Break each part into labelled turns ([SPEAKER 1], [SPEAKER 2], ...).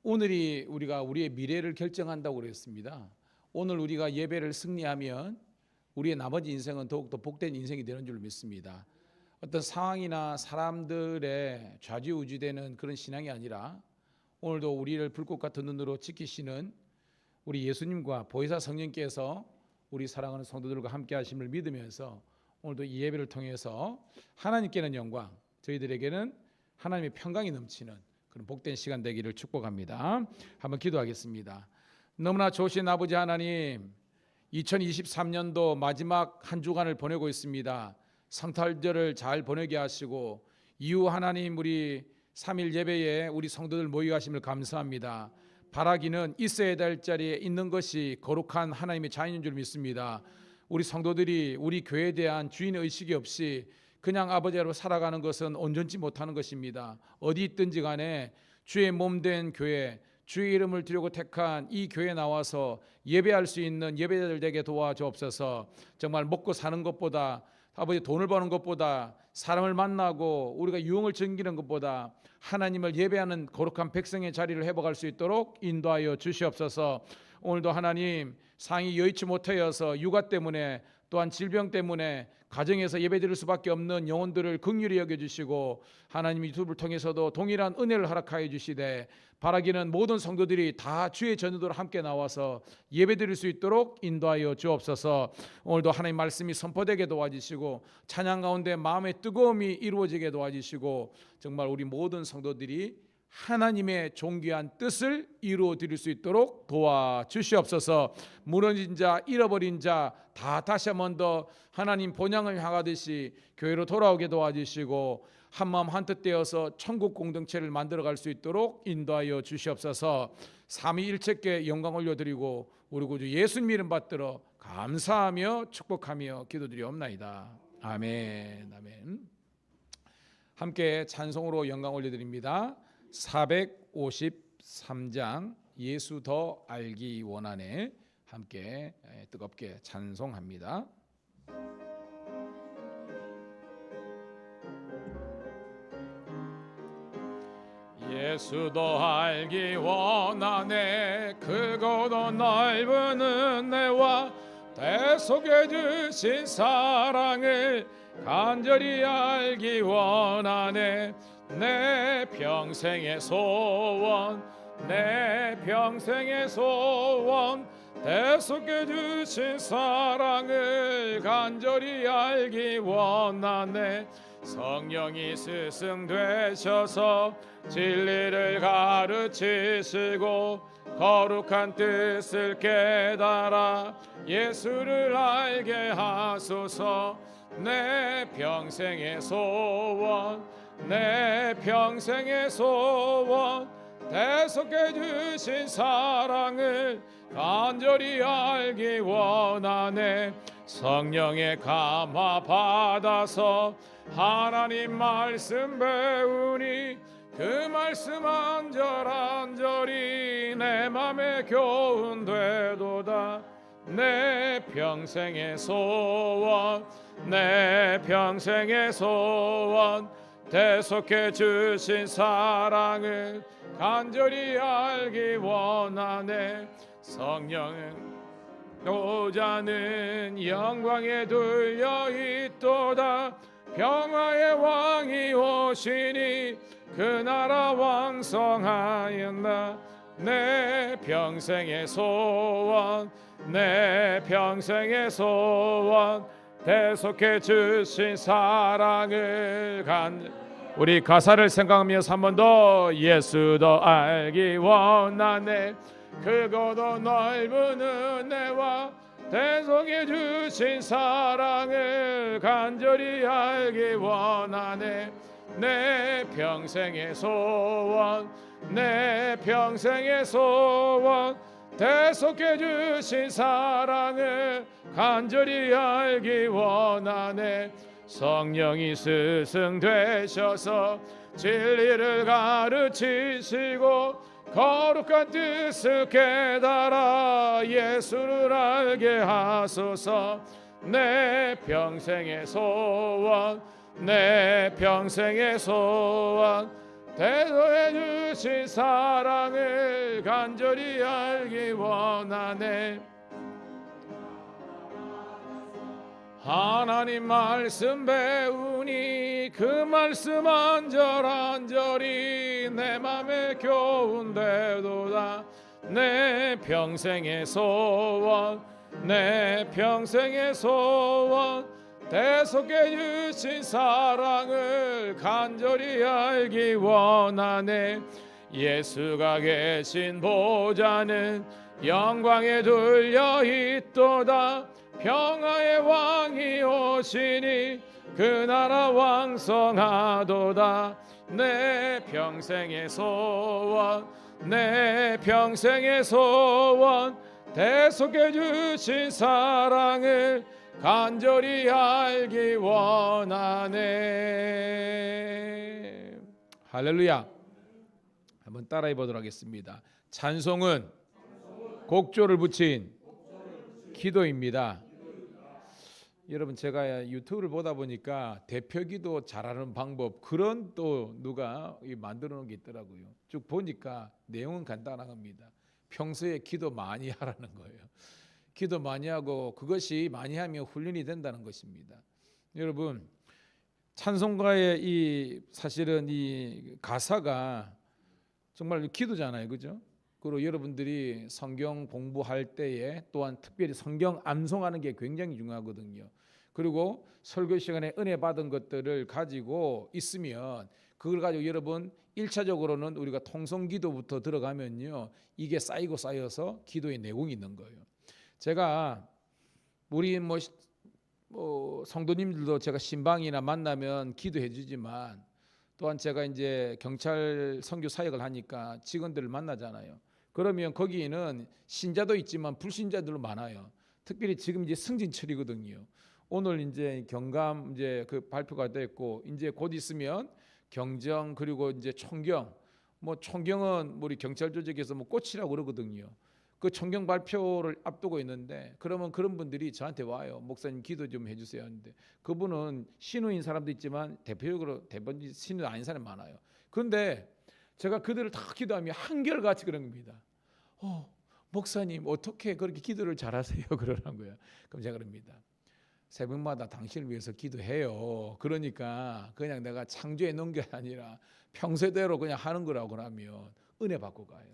[SPEAKER 1] 오늘이 우리가 우리의 미래를 결정한다고 그랬습니다. 오늘 우리가 예배를 승리하면 우리의 나머지 인생은 더욱더 복된 인생이 되는 줄 믿습니다. 어떤 상황이나 사람들의 좌지우지되는 그런 신앙이 아니라 오늘도 우리를 불꽃 같은 눈으로 지키시는 우리 예수님과 보혜사 성령께서 우리 사랑하는 성도들과 함께 하심을 믿으면서 오늘도 이 예배를 통해서 하나님께는 영광, 저희들에게는 하나님의 평강이 넘치는 그런 복된 시간 되기를 축복합니다. 한번 기도하겠습니다. 너무나 좋으신 아버지 하나님, 2023년도 마지막 한 주간을 보내고 있습니다. 성탄절을 잘 보내게 하시고 이후 하나님 우리 3일 예배에 우리 성도들 모여 가심을 감사합니다. 바라기는 있어야 될 자리에 있는 것이 거룩한 하나님의 자연인 줄 믿습니다. 우리 성도들이 우리 교회에 대한 주인 의식이 없이 그냥 아버지로 살아가는 것은 온전치 못하는 것입니다. 어디 있든지 간에 주의 몸된 교회, 주의 이름을 드리고 택한 이 교회에 나와서 예배할 수 있는 예배자들 되게 도와주옵소서. 정말 먹고 사는 것보다, 아버지 돈을 버는 것보다, 사람을 만나고 우리가 유흥을 즐기는 것보다 하나님을 예배하는 거룩한 백성의 자리를 회복할 수 있도록 인도하여 주시옵소서. 오늘도 하나님 상이 여의치 못하여서 육아 때문에 또한 질병 때문에 가정에서 예배드릴 수밖에 없는 영혼들을 긍휼히 여겨주시고 하나님 유튜브를 통해서도 동일한 은혜를 허락하여 주시되 바라기는 모든 성도들이 다 주의 전도로 함께 나와서 예배드릴 수 있도록 인도하여 주옵소서. 오늘도 하나님 말씀이 선포되게 도와주시고 찬양 가운데 마음의 뜨거움이 이루어지게 도와주시고 정말 우리 모든 성도들이 하나님의 존귀한 뜻을 이루어 드릴 수 있도록 도와주시옵소서. 무너진 자, 잃어버린 자 다 다시 한 번 더 하나님 본향을 향하듯이 교회로 돌아오게 도와주시고 한마음 한뜻 되어서 천국 공동체를 만들어갈 수 있도록 인도하여 주시옵소서. 삼위일체께 영광 올려드리고 우리 구주 예수님 이름 받들어 감사하며 축복하며 기도드리옵나이다. 아멘. 아멘. 함께 찬송으로 영광 올려드립니다. 453장 예수 더 알기 원하네. 함께 뜨겁게 찬송합니다. 예수 더 알기 원하네. 크고도 넓은 은혜와 대속해 주신 사랑을 간절히 알기 원하네. 내 평생의 소원, 내 평생의 소원, 대속해 주신 사랑을 간절히 알기 원하네. 성령이 스승 되셔서 진리를 가르치시고 거룩한 뜻을 깨달아 예수를 알게 하소서. 내 평생의 소원, 내 평생의 소원, 대속해 주신 사랑을 간절히 알기 원하네. 성령의 감화 받아서 하나님 말씀 배우니 그 말씀 안절안절이 내 맘에 교훈 되도다. 내 평생의 소원, 내 평생의 소원, 대속해 주신 사랑을 간절히 알기 원하네. 성령은 노자는 영광에 둘려 있도다. 평화의 왕이 오시니 그 나라 왕성하였나. 내 평생의 소원, 내 평생의 소원, 대속해 주신 사랑을 우리 가사를 생각하면서 한 번 더 예수 더 알기 원하네. 크고도 넓은 은혜와 대속해 주신 사랑을 간절히 알기 원하네. 내 평생의 소원, 내 평생의 소원, 대속해 주신 사랑을 간절히 알기 원하네. 성령이 스승 되셔서 진리를 가르치시고 거룩한 뜻을 깨달아 예수를 알게 하소서. 내 평생의 소원, 내 평생의 소원, 대소해 주신 사랑을 간절히 알기 원하네. 하나님 말씀 배우니 그 말씀 안절안절이 내 맘에 겨운데도다. 내 평생의 소원, 내 평생의 소원, 대속해 주신 사랑을 간절히 알기 원하네. 예수가 계신 보좌는 영광에 둘려 있도다. 평화의 왕이 오시니 그 나라 왕성하도다. 내 평생의 소원, 내 평생의 소원, 대속해 주신 사랑을 간절히 알기 원하네. 할렐루야. 한번 따라해 보도록 하겠습니다. 찬송은 곡조를 붙인 기도입니다. 여러분, 제가 유튜브를 보다 보니까 대표기도 잘하는 방법, 그런 또 누가 만들어 놓은 게 있더라고요. 쭉 보니까 내용은 간단합니다. 평소에 기도 많이 하라는 거예요. 기도 많이 하고 그것이 많이 하면 훈련이 된다는 것입니다. 여러분, 찬송가의 이 사실은 이 가사가 정말 기도잖아요, 그죠? 그리고 여러분들이 성경 공부할 때에 또한 특별히 성경 암송하는 게 굉장히 중요하거든요. 그리고 설교 시간에 은혜 받은 것들을 가지고 있으면 그걸 가지고 여러분 1차적으로는 우리가 통성기도부터 들어가면요, 이게 쌓이고 쌓여서 기도의 내공이 있는 거예요. 제가 우리 성도님들도 제가 신방이나 만나면 기도해 주지만 또한 제가 이제 경찰 선교 사역을 하니까 직원들을 만나잖아요. 그러면 거기는 신자도 있지만 불신자들도 많아요. 특별히 지금 이제 승진철이거든요. 오늘 이제 경감 이제 그 발표가 됐고 이제 곧 있으면 경정 그리고 이제 총경, 총경은 우리 경찰 조직에서 꽃이라고 그러거든요. 그 총경 발표를 앞두고 있는데 그러면 그런 분들이 저한테 와요. 목사님 기도 좀 해주세요 하는데 그분은 신우인 사람도 있지만 대표적으로 대부분 신우 아닌 사람이 많아요. 그런데 제가 그들을 다 기도하면 한결같이 그런 겁니다. 목사님 어떻게 그렇게 기도를 잘하세요? 그러는 거예요. 그럼 제가 그럽니다. 새벽마다 당신을 위해서 기도해요. 그러니까 그냥 내가 창조해 놓은 게 아니라 평소대로 그냥 하는 거라고 그러면 은혜 받고 가요.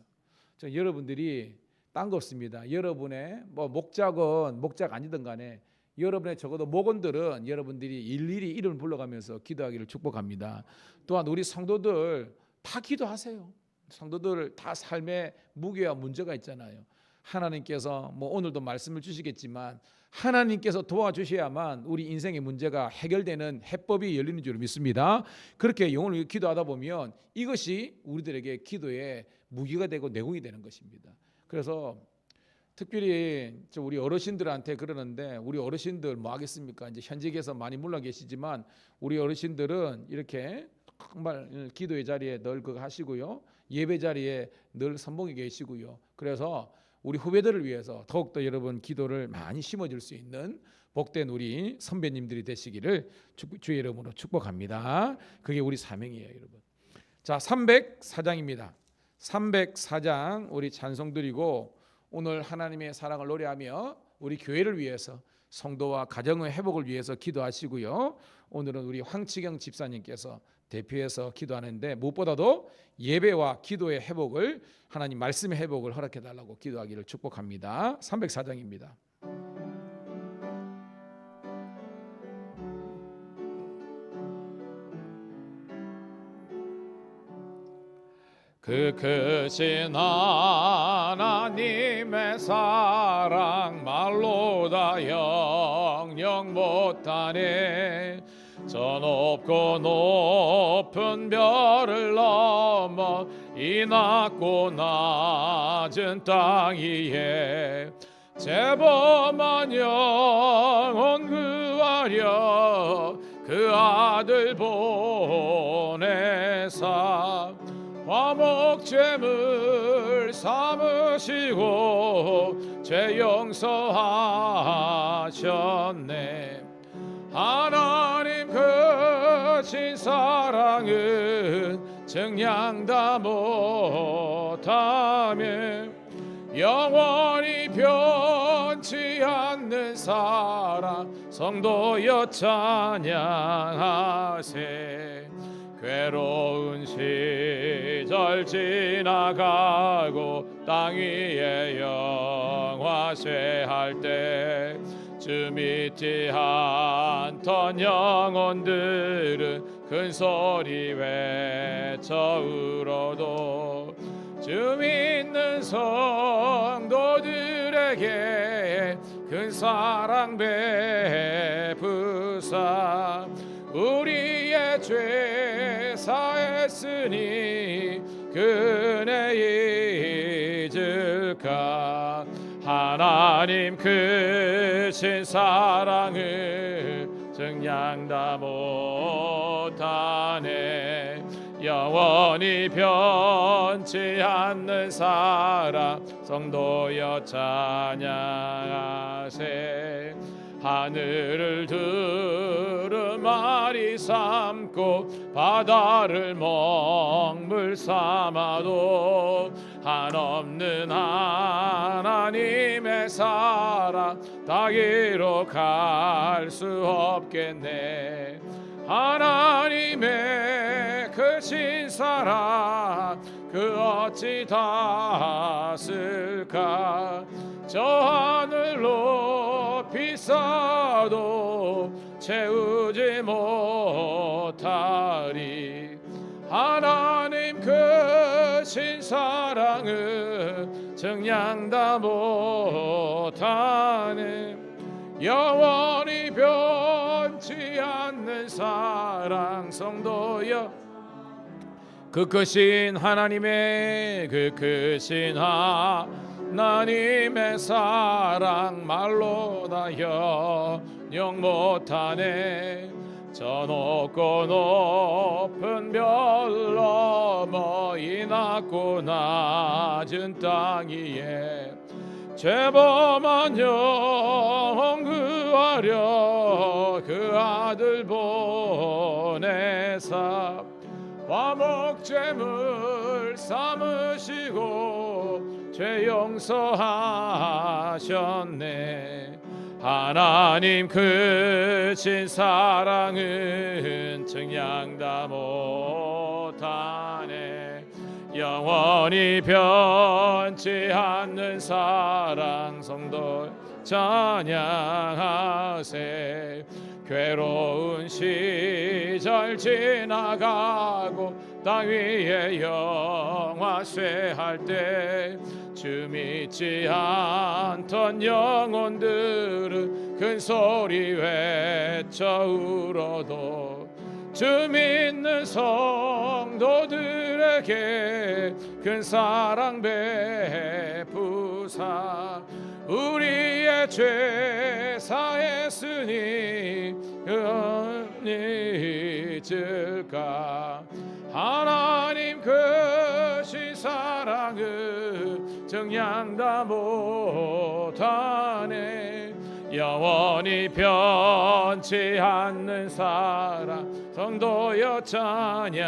[SPEAKER 1] 여러분들이 딴 거 없습니다. 여러분의 목작은 목작 아니든 간에 여러분의 적어도 목원들은 여러분들이 일일이 이름을 불러가면서 기도하기를 축복합니다. 또한 우리 성도들 다 기도하세요. 성도들 다 삶의 무게와 문제가 있잖아요. 하나님께서 오늘도 말씀을 주시겠지만 하나님께서 도와주셔야만 우리 인생의 문제가 해결되는 해법이 열리는 줄 믿습니다. 그렇게 영혼을 기도하다 보면 이것이 우리들에게 기도의 무기가 되고 내공이 되는 것입니다. 그래서 특별히 우리 어르신들한테 그러는데 우리 어르신들 뭐 하겠습니까? 이제 현직에서 많이 물러 계시지만 우리 어르신들은 이렇게 정말 기도의 자리에 늘 그거 하시고요. 예배 자리에 늘 선봉에 계시고요. 그래서 우리 후배들을 위해서 더욱더 여러분 기도를 많이 심어줄 수 있는 복된 우리 선배님들이 되시기를 주의 이름으로 축복합니다. 그게 우리 사명이에요, 여러분. 자, 304장입니다. 304장 우리 찬송 드리고 오늘 하나님의 사랑을 노래하며 우리 교회를 위해서 성도와 가정의 회복을 위해서 기도하시고요. 오늘은 우리 황치경 집사님께서 대표해서 기도하는데 무엇보다도 예배와 기도의 회복을 하나님 말씀의 회복을 허락해 달라고 기도하기를 축복합니다. 304장입니다. 그 크신 하나님의 사랑 말로 다 영영 못하네. 저 높고 높은 별을 넘어 이 낮고 낮은 땅 위에 재범한 영혼 구하려 그 아들 보내사 화목제물 삼으시고 죄 용서하셨네. 하나님 크신 사랑은 정량다 못하며 영원히 변치 않는 사랑 성도여 찬양하세. 괴로운 시절 지나가고 땅 위에 영화쇠할 때 주 믿지 않던 영혼들은 큰 소리 외쳐 울어도 주 믿는 성도들에게 큰 사랑 베푸사 우리의 죄 사했으니 그네 잊을까. 하나님 크신 사랑을 정량다 못하네. 영원히 변치 않는 사랑 성도여 찬양하세. 하늘을 두루마리 삼고 바다를 먹물 삼아도 한없는 하나님의 사랑 다 기록할 수 없겠네. 하나님의 크신 사랑 그 어찌 닿았을까. 저 하늘 높이 쌓아도 채우지 못하리. 하나님 크신 사랑은 정량다 못하네. 영원히 변치 않는 사랑 성도여 그 크신 하나님의 그 크신 하나님의 사랑 말로 다 형용 못하네. 저 높고 높은 별 넘어 이 낮고 낮은 땅 위에 죄범한 영혼 구하려 그 아들 보내사 화목제물 삼으시고 죄 용서하셨네. 하나님 크신 사랑은 정량다 못하네. 영원히 변치 않는 사랑 성도 찬양하세. 괴로운 시절 지나가고 땅 위에 영화쇠할 때 주 믿지 않던 영혼들은 큰 소리 외쳐 울어도 주 믿는 성도들에게 큰 사랑 베푸사 우리의 죄 사했으니 잊을까. 하나님 크신 사랑을 정량다 못하네. 영원히 변치 않는 사랑 성도여 찬양하세.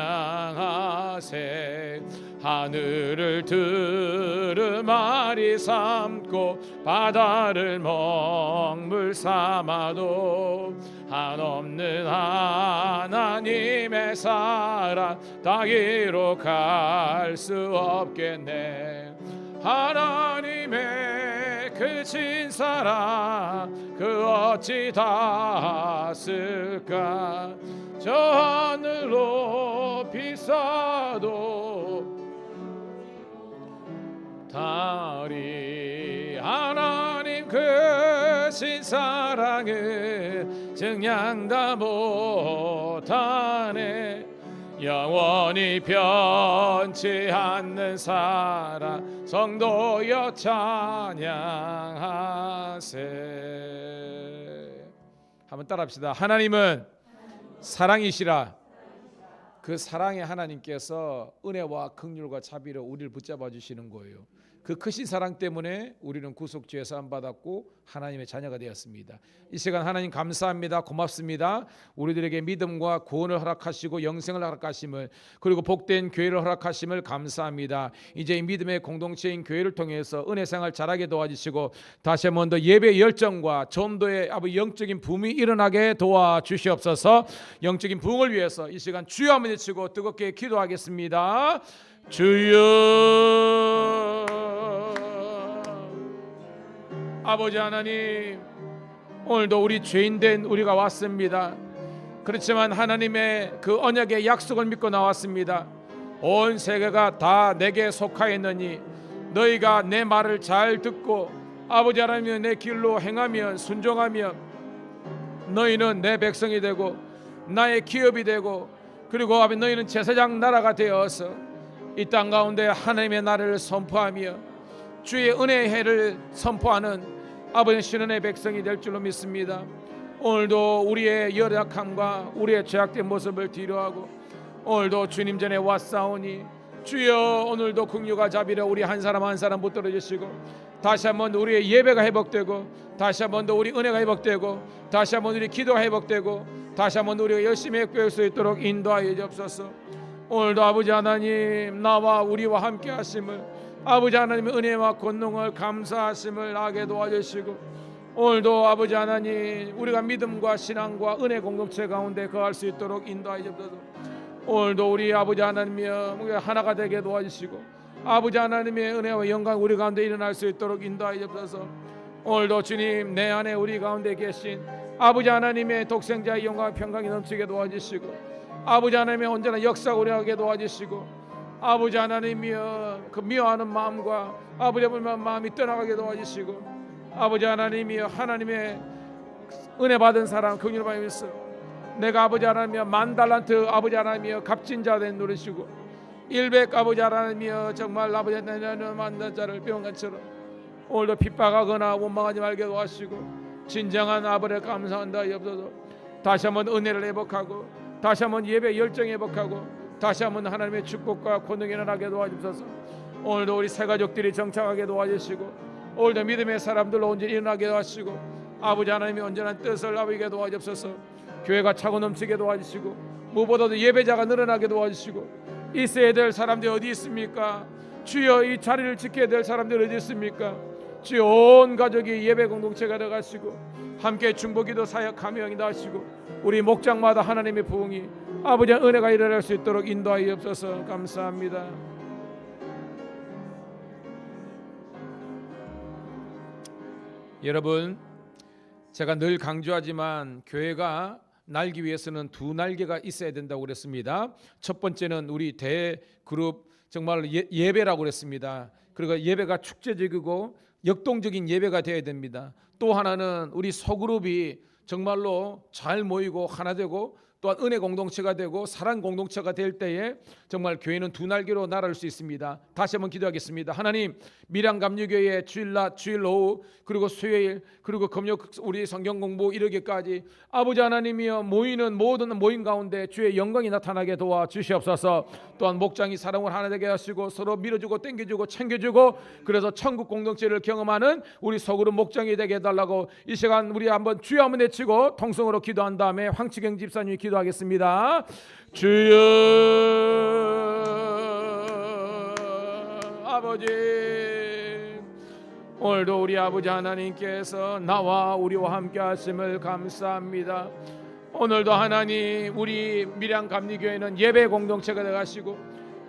[SPEAKER 1] 하늘을 두루마리 삼고 바다를 먹물 삼아도 한없는 하나님의 사랑 다 기록할 수 없겠네. 하나님의 크신 사랑 그 어찌 닿았을까. 저 하늘 높이 쌓아도 다리. 하나님 크신 사랑은 정량다 못하네. 영원히 변치 않는 사랑 성도여 찬양하세. 한번 따라합시다. 하나님은 사랑이시라. 그 사랑의 하나님께서 은혜와 긍휼과 자비로 우리를 붙잡아 주시는 거예요. 그 크신 사랑 때문에 우리는 구속주의 사함 받았고 하나님의 자녀가 되었습니다. 이 시간 하나님 감사합니다. 고맙습니다. 우리들에게 믿음과 구원을 허락하시고 영생을 허락하심을, 그리고 복된 교회를 허락하심을 감사합니다. 이제 이 믿음의 공동체인 교회를 통해서 은혜 생활 잘하게 도와주시고 다시 한 번 더 예배 열정과 전도의 영적인 붐이 일어나게 도와주시옵소서. 영적인 부흥을 위해서 이 시간 주여 한번 외치고 뜨겁게 기도하겠습니다. 주여. 아버지 하나님, 오늘도 우리 죄인된 우리가 왔습니다. 그렇지만 하나님의 그 언약의 약속을 믿고 나왔습니다. 온 세계가 다 내게 속하였느니 너희가 내 말을 잘 듣고 아버지 하나님 내 길로 행하면 순종하면 너희는 내 백성이 되고 나의 기업이 되고, 그리고 아버지 너희는 제사장 나라가 되어서 이 땅 가운데 하나님의 나라를 선포하며 주의 은혜의 해를 선포하는 아버지 신원의 백성이 될 줄로 믿습니다. 오늘도 우리의 연약함과 우리의 죄악된 모습을 뒤로하고 오늘도 주님 전에 왔사오니 주여 오늘도 긍휼과 자비로 우리 한 사람 한 사람 붙들어 주시고 다시 한번 우리의 예배가 회복되고 다시 한번 더 우리 은혜가 회복되고 다시 한번 우리 기도가 회복되고 다시 한번 우리가 열심히 회복할 수 있도록 인도하여 주옵소서. 오늘도 아버지 하나님 나와 우리와 함께 하심을, 아버지 하나님의 은혜와 권능을 감사하심을 하게 도와주시고 오늘도 아버지 하나님 우리가 믿음과 신앙과 은혜 공동체 가운데 거할 수 있도록 인도하여 주옵소서. 오늘도 우리 아버지 하나님이여 우리가 하나가 되게 도와주시고 아버지 하나님의 은혜와 영광 우리 가운데 일어날 수 있도록 인도하여 주옵소서. 오늘도 주님 내 안에 우리 가운데 계신 아버지 하나님의 독생자의 영광과 평강이 넘치게 도와주시고 아버지 하나님의 언제나 역사 우리하게 도와주시고 아버지 하나님이여 그 미워하는 마음과 아버지 불만 마음이 떠나가게 도와주시고 아버지 하나님이여 하나님의 은혜 받은 사람 긍휼 받으면서 내가 아버지 하나님이여 10,000달란트 아버지 하나님이여 값진 자 된 노릇이고 100 아버지 하나님이여 정말 아버지 하나님이여 만난 자를 병간처럼 오늘도 핍박하거나 원망하지 말게 도와주시고 진정한 아버지를 감사한다 여옵소서. 다시 한번 은혜를 회복하고 다시 한번 예배 열정 회복하고 다시 한번 하나님의 축복과 권능이 일어나게 도와주옵소서. 오늘도 우리 새 가족들이 정착하게 도와주시고 오늘도 믿음의 사람들로 온전히 일어나게 도와주시고 아버지 하나님의 온전한 뜻을 아버지게 도와주옵소서. 교회가 차고 넘치게 도와주시고 무엇보다도 예배자가 늘어나게 도와주시고 있어야 될 사람들이 어디 있습니까? 주여 이 자리를 지켜야 될 사람들이 어디 있습니까? 주여 온 가족이 예배 공동체가 되어가시고 함께 중보기도 사역하며 인도하시고 우리 목장마다 하나님의 부흥이 아버지의 은혜가 일어날 수 있도록 인도하여 주옵소서. 감사합니다. 여러분, 제가 늘 강조하지만 교회가 날기 위해서는 두 날개가 있어야 된다고 그랬습니다. 첫 번째는 우리 대그룹 정말 예배라고 그랬습니다. 그리고 예배가 축제적이고 역동적인 예배가 되어야 됩니다. 또 하나는 우리 소그룹이 정말로 잘 모이고 하나 되고 또한 은혜 공동체가 되고 사랑 공동체가 될 때에 정말 교회는 두 날개로 날아올 수 있습니다. 다시 한번 기도하겠습니다. 하나님, 밀양감리교회 주일낮 주일 오후 그리고 수요일 그리고 금요 우리 성경 공부 이르기까지 아버지 하나님이여 모이는 모든 모임 가운데 주의 영광이 나타나게 도와주시옵소서. 또한 목장이 사랑을 하나 되게 하시고 서로 밀어주고 땡겨주고 챙겨주고 그래서 천국 공동체를 경험하는 우리 소그룹 목장이 되게 해달라고 이 시간 우리 한번 주여 한번 외치고 통성으로 기도한 다음에 황치경 집사님이 기도하겠습니다. 주여 아버지, 오늘도 우리 아버지 하나님께서 나와 우리와 함께 하심을 감사합니다. 오늘도 하나님 우리 밀양감리교회는 예배 공동체가 되가시고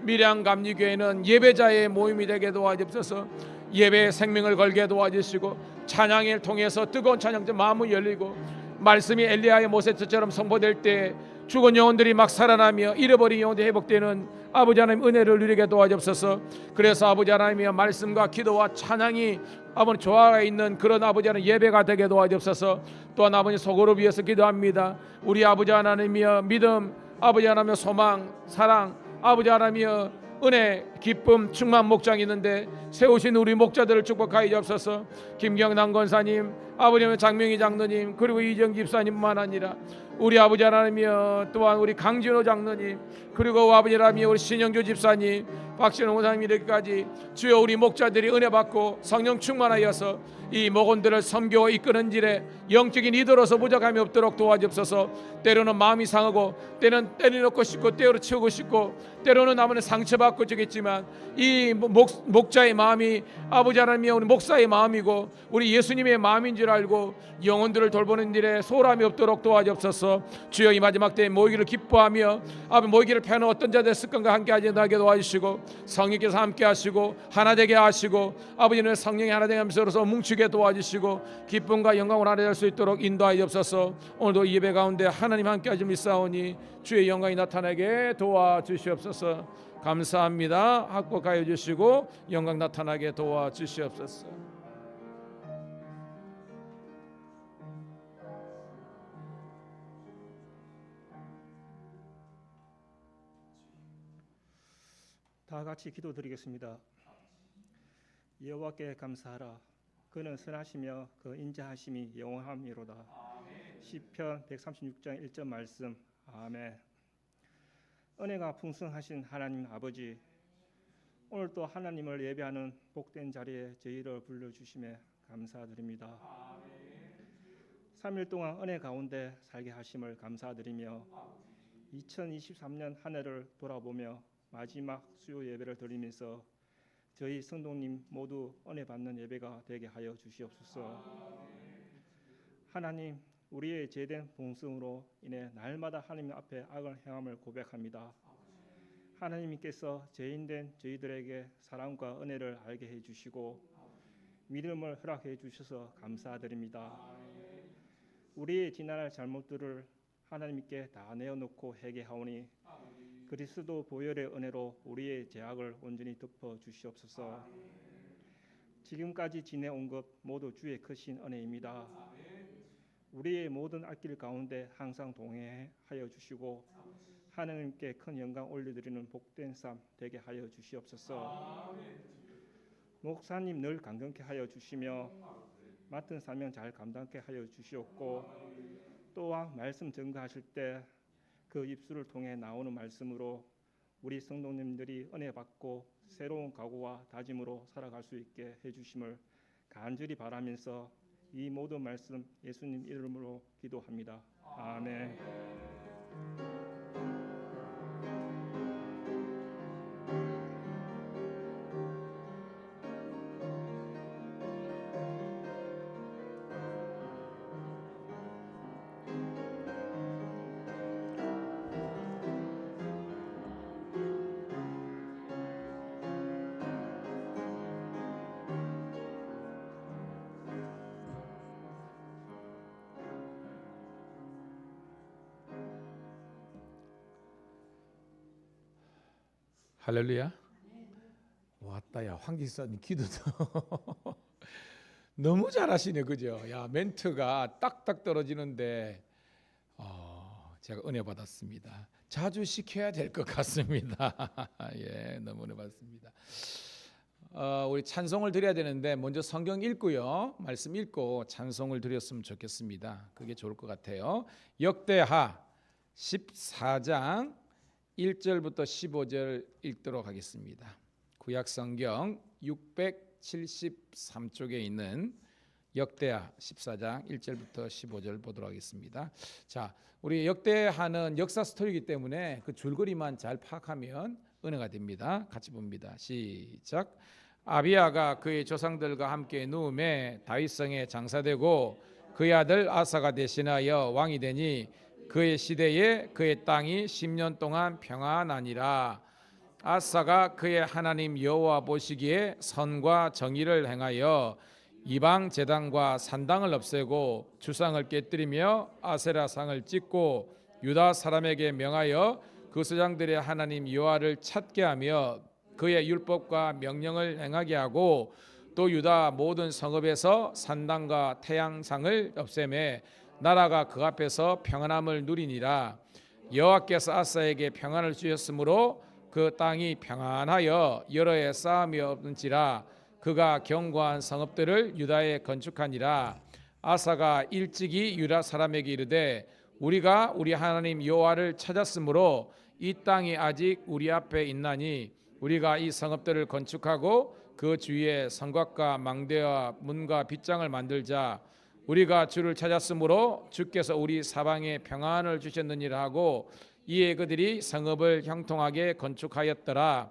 [SPEAKER 1] 밀양감리교회는 예배자의 모임이 되게 도와주옵소서. 예배의 생명을 걸게 도와주시고 찬양을 통해서 뜨거운 찬양자 마음이 열리고 말씀이 엘리야의 모세처럼 선포될 때 죽은 영혼들이 막 살아나며 잃어버린 영혼들이 회복되는 아버지 하나님 은혜를 누리게 도와주옵소서. 그래서 아버지 하나님의 말씀과 기도와 찬양이 아버지 조화가 있는 그런 아버지 하나님 예배가 되게 도와주옵소서. 또한 아버지 소그룹 위해서 기도합니다. 우리 아버지 하나님이여 믿음 아버지 하나님의 소망 사랑 아버지 하나님이여 은혜 기쁨 충만 목장이 있는데 세우신 우리 목자들을 축복하여 주옵소서. 김경남 권사님 아버지의 장명희 장로님 그리고 이정 집사님만 아니라 우리 아버지 하나님이여, 또한 우리 강진호 장로님, 그리고 아버지 하나님이여, 우리 신영조 집사님, 박진호 원장님, 이렇게까지 주여 우리 목자들이 은혜 받고 성령 충만하여서 이 목원들을 섬겨 이끄는 일에 영적인 리더로서 부족함이 없도록 도와주옵소서. 때로는 마음이 상하고, 때는 때려놓고 싶고, 때로 치우고 싶고, 때로는 나무는 상처받고 저겠지만, 이 목자의 마음이 아버지 하나님이여, 우리 목사의 마음이고 우리 예수님의 마음인 줄 알고 영혼들을 돌보는 일에 소홀함이 없도록 도와주옵소서. 주여 이 마지막 때에 모이기를 기뻐하며 아버지 모이기를 펴는 어떤 자들 습관과 함께 하게 도와주시고, 성령께서 함께 하시고 하나 되게 하시고, 아버지는 성령이 하나 되게 하면서 뭉치게 도와주시고 기쁨과 영광을 하나 될 수 있도록 인도하여 주옵소서. 오늘도 예배 가운데 하나님 함께 하시 믿사오니 주의 영광이 나타나게 도와주시옵소서. 감사합니다. 합곡하여 주시고 영광 나타나게 도와주시옵소서.
[SPEAKER 2] 다 같이 기도드리겠습니다. 여호와께 감사하라. 그는 선하시며 그 인자하심이 영원함이로다. 시편 136장 1절 말씀. 아멘. 은혜가 풍성하신 하나님 아버지, 오늘 또 하나님을 예배하는 복된 자리에 저희를 불러주심에 감사드립니다. 3일 동안 은혜 가운데 살게 하심을 감사드리며 2023년 한 해를 돌아보며 마지막 수요 예배를 드리면서 저희 성도님 모두 은혜 받는 예배가 되게 하여 주시옵소서. 하나님, 우리의 제된 봉성으로 인해 날마다 하나님 앞에 악을 행함을 고백합니다. 하나님께서 죄인된 저희들에게 사랑과 은혜를 알게 해주시고 믿음을 허락해 주셔서 감사드립니다. 우리의 지난날 잘못들을 하나님께 다 내어놓고 회개하오니 그리스도 보혈의 은혜로 우리의 죄악을 온전히 덮어 주시옵소서. 지금까지 지내온 것 모두 주의 크신 은혜입니다. 우리의 모든 앞길 가운데 항상 동행하여 주시고 하나님께 큰 영광 올려드리는 복된 삶 되게 하여 주시옵소서. 목사님 늘 강건케 하여 주시며 맡은 사명 잘 감당케 하여 주시옵고, 또한 말씀 전가하실 때 그 입술을 통해 나오는 말씀으로 우리 성도님들이 은혜 받고 새로운 각오와 다짐으로 살아갈 수 있게 해주심을 간절히 바라면서 이 모든 말씀 예수님 이름으로 기도합니다. 아멘.
[SPEAKER 1] 할렐루야. 왔다야, 황기사님 기도도 너무 잘하시네, 그죠? 야, 멘트가 딱딱 떨어지는데 제가 은혜 받았습니다. 자주 시켜야 될 것 같습니다. 예, 너무 은혜 받습니다. 우리 찬송을 드려야 되는데 먼저 성경 읽고요, 말씀 읽고 찬송을 드렸으면 좋겠습니다. 그게 좋을 것 같아요. 역대하 14장 1절부터 15절 읽도록 하겠습니다. 구약성경 673쪽에 있는 역대하 14장 1절부터 15절 보도록 하겠습니다. 자, 우리 역대하는 역사 스토리이기 때문에 그 줄거리만 잘 파악하면 은혜가 됩니다. 같이 봅니다. 시작. 아비야가 그의 조상들과 함께 누움에 다윗성에 장사되고 그의 아들 아사가 대신하여 왕이 되니 그의 시대에 그의 땅이 10년 동안 평안하니라. 아사가 그의 하나님 여호와 보시기에 선과 정의를 행하여 이방 제단과 산당을 없애고 주상을 깨뜨리며 아세라상을 찢고 유다 사람에게 명하여 그 서장들의 하나님 여호와를 찾게 하며 그의 율법과 명령을 행하게 하고 또 유다 모든 성읍에서 산당과 태양상을 없애매 나라가 그 앞에서 평안함을 누리니라. 여호와께서 아사에게 평안을 주셨으므로 그 땅이 평안하여 여러 해 싸움이 없는지라. 그가 견고한 성읍들을 유다에 건축하니라. 아사가 일찍이 유다 사람에게 이르되 우리가 우리 하나님 여호와를 찾았으므로 이 땅이 아직 우리 앞에 있나니 우리가 이 성읍들을 건축하고 그 주위에 성곽과 망대와 문과 빗장을 만들자. 우리가 주를 찾았으므로 주께서 우리 사방에 평안을 주셨느니라 하고 이에 그들이 성읍을 형통하게 건축하였더라.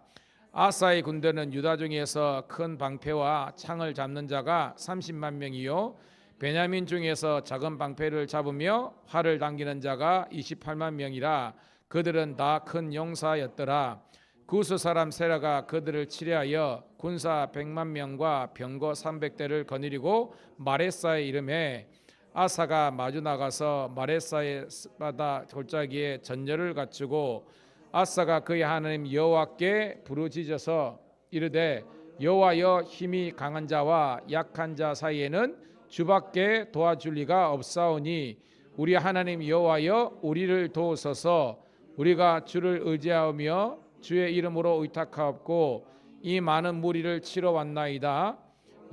[SPEAKER 1] 아사의 군대는 유다 중에서 큰 방패와 창을 잡는 자가 30만 명이요 베냐민 중에서 작은 방패를 잡으며 활을 당기는 자가 28만 명이라. 그들은 다 큰 용사였더라. 구스 사람 세라가 그들을 치려하여 군사 100만 명과 병거 300대를 거느리고 마레사에 이름해 아사가 마주 나가서 마레사의 바다 골짜기에 전열을 갖추고 아사가 그의 하나님 여호와께 부르짖어서 이르되 여호와여 힘이 강한 자와 약한 자 사이에는 주밖에 도와줄 리가 없사오니 우리 하나님 여호와여 우리를 도우소서. 우리가 주를 의지하며 주의 이름으로 의탁하옵고 이 많은 무리를 치러 왔나이다.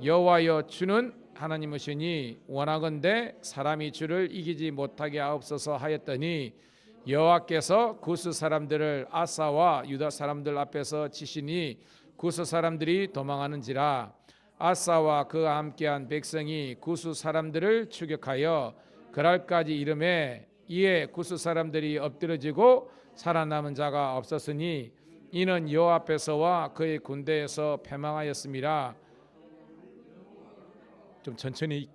[SPEAKER 1] 여호와여 주는 하나님이시니 원하건대 사람이 주를 이기지 못하게 하옵소서 하였더니 여호와께서 구스 사람들을 아사와 유다 사람들 앞에서 치시니 구스 사람들이 도망하는지라. 아사와 그와 함께한 백성이 구스 사람들을 추격하여 그랄까지 이름에 이에 구스 사람들이 엎드러지고 살아남은 자가 없었으니 이는 여호와 앞에서와 그의 군대에서 패망하였음이라. 좀 천천히.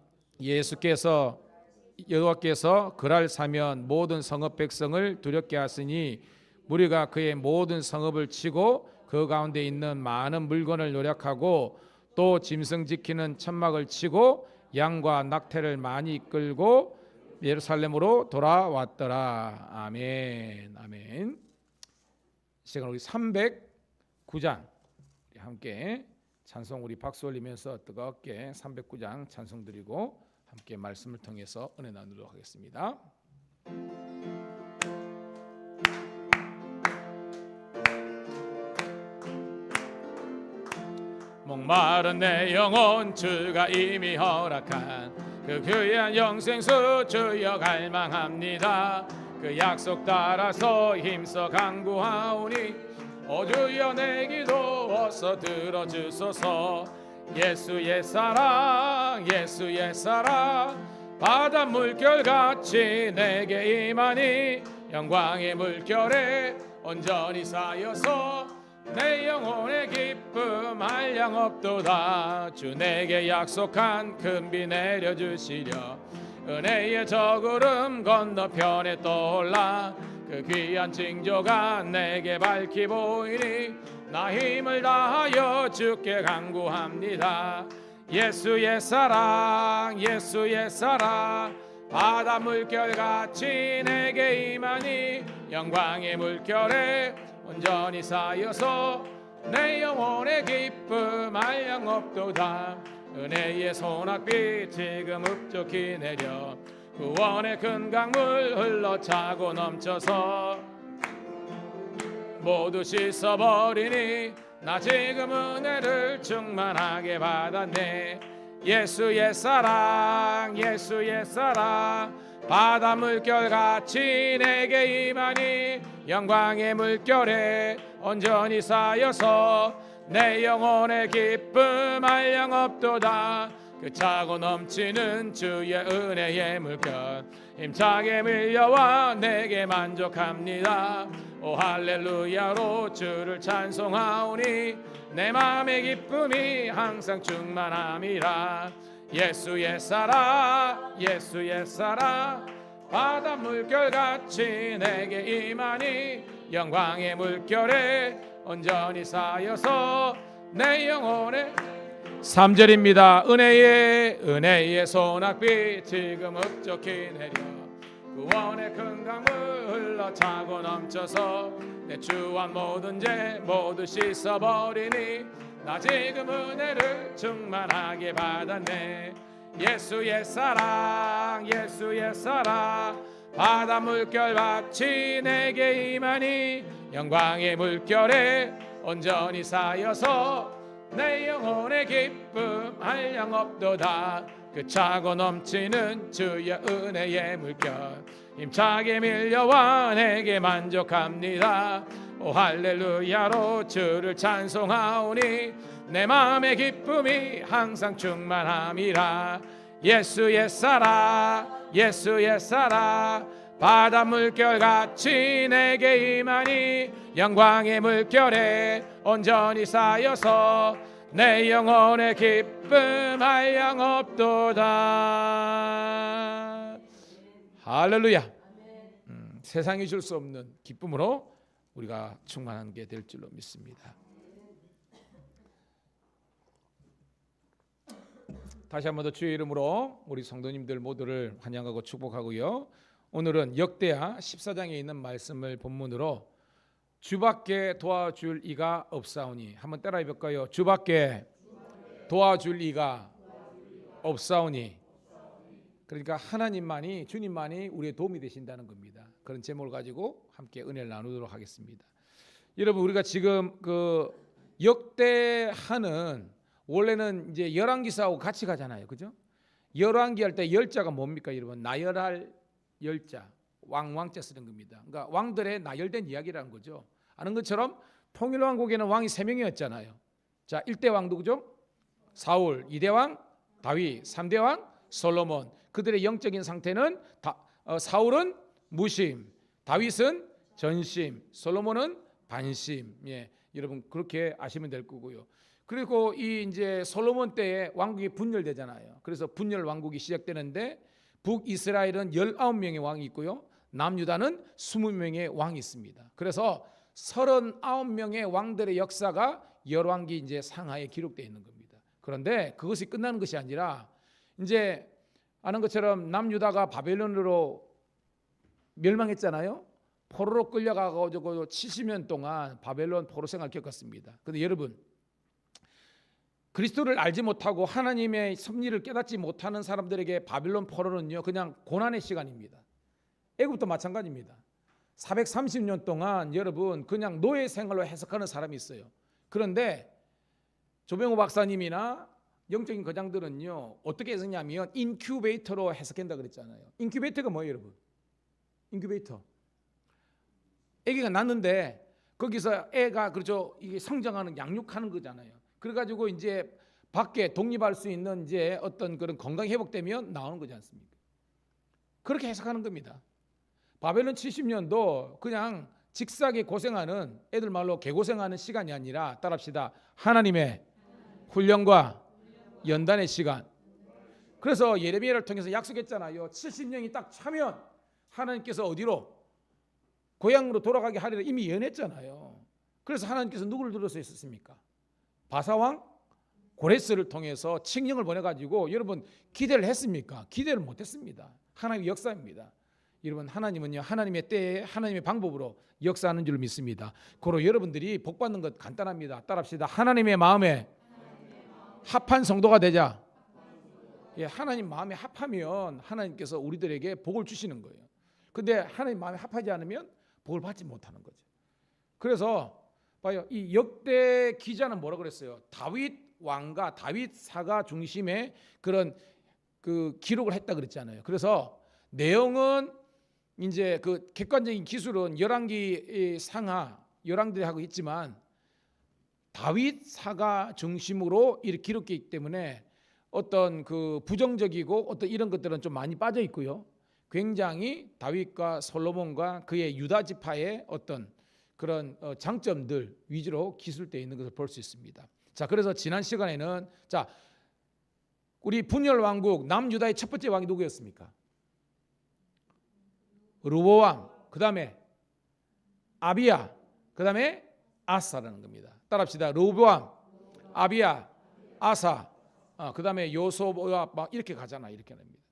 [SPEAKER 1] 여호와께서 그랄 사면 모든 성읍 백성을 두렵게 하시니 무리가 그의 모든 성읍을 치고 그 가운데 있는 많은 물건을 노력하고 또 짐승 지키는 천막을 치고 양과 낙태를 많이 끌고 예루살렘으로 돌아왔더라. 아멘. 아멘. 시간 우리 309장 함께 찬송 우리 박수 올리면서 뜨겁게 309장 찬송 드리고 함께 말씀을 통해서 은혜 나누도록 하겠습니다. 목마른 내 영혼 주가 이미 허락한 그 귀한 영생수 주여 갈망합니다. 그 약속 따라서 힘써 간구하오니 오 주여 내 기도 어서 들어주소서. 예수의 사랑 예수의 사랑 바다 물결같이 내게 임하니 영광의 물결에 온전히 쌓여서 내 영혼의 기쁨 한량 없도다. 주 내게 약속한 큰 비 내려주시려 은혜의 저구름 건너편에 떠올라 그 귀한 징조가 내게 밝히 보이니 나 힘을 다하여 주께 간구합니다. 예수의 사랑 예수의 사랑 바다 물결같이 내게 임하니 영광의 물결에 온전히 쌓여서 내 영혼의 기쁨 한량 없도다. 은혜의 소낙비 지금 흡족히 내려 구원의 큰 강물 흘러차고 넘쳐서 모두 씻어버리니 나 지금 은혜를 충만하게 받았네. 예수의 사랑 예수의 사랑 바다 물결같이 내게 임하니 영광의 물결에 온전히 쌓여서 내 영혼의 기쁨 한량 없도다. 그 차고 넘치는 주의 은혜의 물결 힘차게 밀려와 내게 만족합니다. 오 할렐루야로 주를 찬송하오니 내 마음의 기쁨이 항상 충만함이라. 예수의 사랑 예수의 사랑 바다 물결같이 내게 임하니 영광의 물결에 온전히 쌓여서 내 영혼의 3절입니다. 은혜의 소낙비 지금 흡족히 내려 구원의 큰 강물 흘러차고 넘쳐서 내 주한 모든 죄 모두 씻어버리니 나 지금 은혜를 충만하게 받았네. 예수의 사랑 예수의 사랑 바다 물결같이 내게 임하니 영광의 물결에 온전히 쌓여서 내 영혼의 기쁨 한량 없도다. 그 차고 넘치는 주의 은혜의 물결 힘차게 밀려와 내게 만족합니다. 오 할렐루야로 주를 찬송하오니 내 마음의 기쁨이 항상 충만함이라. 예수 옛사라 예수 옛사라 바다 물결같이 내게 임하니 영광의 물결에 온전히 쌓여서 내 영혼의 기쁨 한량없도다. 할렐루야. 세상이 줄 수 없는 기쁨으로 우리가 충만한 게 될 줄로 믿습니다. 다시 한 번 더 주의 이름으로 우리 성도님들 모두를 환영하고 축복하고요. 오늘은 역대하 14장에 있는 말씀을 본문으로 주밖에 도와줄 이가 없사오니, 한번 따라해 볼까요? 주밖에 도와줄 이가 없사오니. 그러니까 하나님만이, 주님만이 우리의 도움이 되신다는 겁니다. 그런 제목을 가지고 함께 은혜를 나누도록 하겠습니다. 여러분, 우리가 지금 그 역대하는 원래는 이제 열왕기사하고 같이 가잖아요, 그죠? 열왕기 할 때 열자가 뭡니까, 여러분? 나열할 열자, 왕자 쓰는 겁니다. 그러니까 왕들의 나열된 이야기라는 거죠. 아는 것처럼 통일왕국에는 왕이 3명이었잖아요. 자, 1대 왕 누구죠? 사울, 2대 왕 다윗, 3대 왕 솔로몬. 그들의 영적인 상태는 사울은 무심, 다윗은 전심, 솔로몬은 반심. 예, 여러분 그렇게 아시면 될 거고요. 그리고 이 이제 솔로몬 때에 왕국이 분열되잖아요. 그래서 분열 왕국이 시작되는데 북이스라엘은 19명의 왕이 있고요. 남유다는 20명의 왕이 있습니다. 그래서 39명의 왕들의 역사가 열왕기 이제 상하에 기록되어 있는 겁니다. 그런데 그것이 끝나는 것이 아니라 이제 아는 것처럼 남유다가 바벨론으로 멸망했잖아요. 포로로 끌려가가지고 70년 동안 바벨론 포로 생활을 겪었습니다. 그런데 여러분, 그리스도를 알지 못하고 하나님의 섭리를 깨닫지 못하는 사람들에게 바벨론 포로는요 그냥 고난의 시간입니다. 애굽도 마찬가지입니다. 430년 동안 여러분 그냥 노예 생활로 해석하는 사람이 있어요. 그런데 조병호 박사님이나 영적인 거장들은요 어떻게 해석냐면 인큐베이터로 해석한다 그랬잖아요. 인큐베이터가 뭐예요, 여러분? 인큐베이터. 아기가 낳는데 거기서 애가 그렇죠 이게 성장하는 양육하는 거잖아요. 그래가지고 이제 밖에 독립할 수 있는 이제 어떤 그런 건강이 회복되면 나오는 거지 않습니까? 그렇게 해석하는 겁니다. 바벨론 70년도 그냥 직사게 고생하는, 애들 말로 개고생하는 시간이 아니라, 따라합시다, 하나님의 훈련과 연단의 시간. 그래서 예레미야를 통해서 약속했잖아요. 70년이 딱 차면 하나님께서 어디로? 고향으로 돌아가게 하리라 이미 예언했잖아요. 그래서 하나님께서 누구를 들어서 했었습니까? 바사왕 고레스를 통해서 칙령을 보내가지고 여러분 기대를 했습니까? 기대를 못했습니다. 하나님의 역사입니다. 여러분 하나님은요 하나님의 때에 하나님의 방법으로 역사하는 줄 믿습니다. 그로 여러분들이 복받는 것 간단합니다. 따라합시다. 하나님의 마음에 합한 성도가 되자. 예, 하나님 마음에 합하면 하나님께서 우리들에게 복을 주시는 거예요. 근데 하나님 마음에 합하지 않으면 복을 받지 못하는 거죠. 그래서 봐요. 이 역대 기자는 뭐라 그랬어요? 다윗 왕과 다윗 사가 중심의 그런 그 기록을 했다 그랬잖아요. 그래서 내용은 이제 그 객관적인 기술은 열왕기 상하 열왕들하고 있지만 다윗 사가 중심으로 이렇게 기록되기 때문에 어떤 그 부정적이고 어떤 이런 것들은 좀 많이 빠져 있고요. 굉장히 다윗과 솔로몬과 그의 유다 지파의 어떤 그런 장점들 위주로 기술되어 있는 것을 볼 수 있습니다. 자, 그래서 지난 시간에는 자, 우리 분열 왕국 남유다의 첫 번째 왕이 누구였습니까? 르호암, 그다음에 아비야, 그다음에 아사라는 겁니다. 따라합시다. 르호암, 아비야, 아사, 그다음에 요소와 막 이렇게 가잖아. 이렇게 합니다.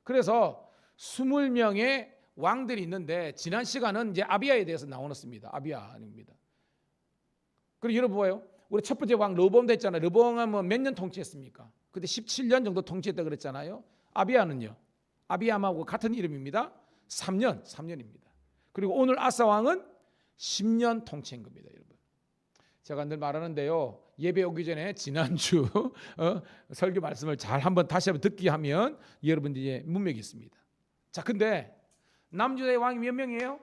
[SPEAKER 1] 그래서 20명의 왕들이 있는데 지난 시간은 이제 아비야에 대해서 나눴습니다. 아비야입니다. 그리고 여러분 봐요. 우리 첫 번째 왕 르호보암도 했잖아요. 르호보암은 몇 년 통치했습니까? 그때 17년 정도 통치했다 그랬잖아요. 아비야는요. 아비야하고 같은 이름입니다. 3년입니다. 그리고 오늘 아사 왕은 10년 통치한 겁니다, 여러분. 제가 늘 말하는데요. 예배 오기 전에 지난주 설교 말씀을 잘 한번 다시 한번 듣기 하면 여러분들이 문맥이 있습니다. 자, 근데 남유다의 왕이 몇 명이에요?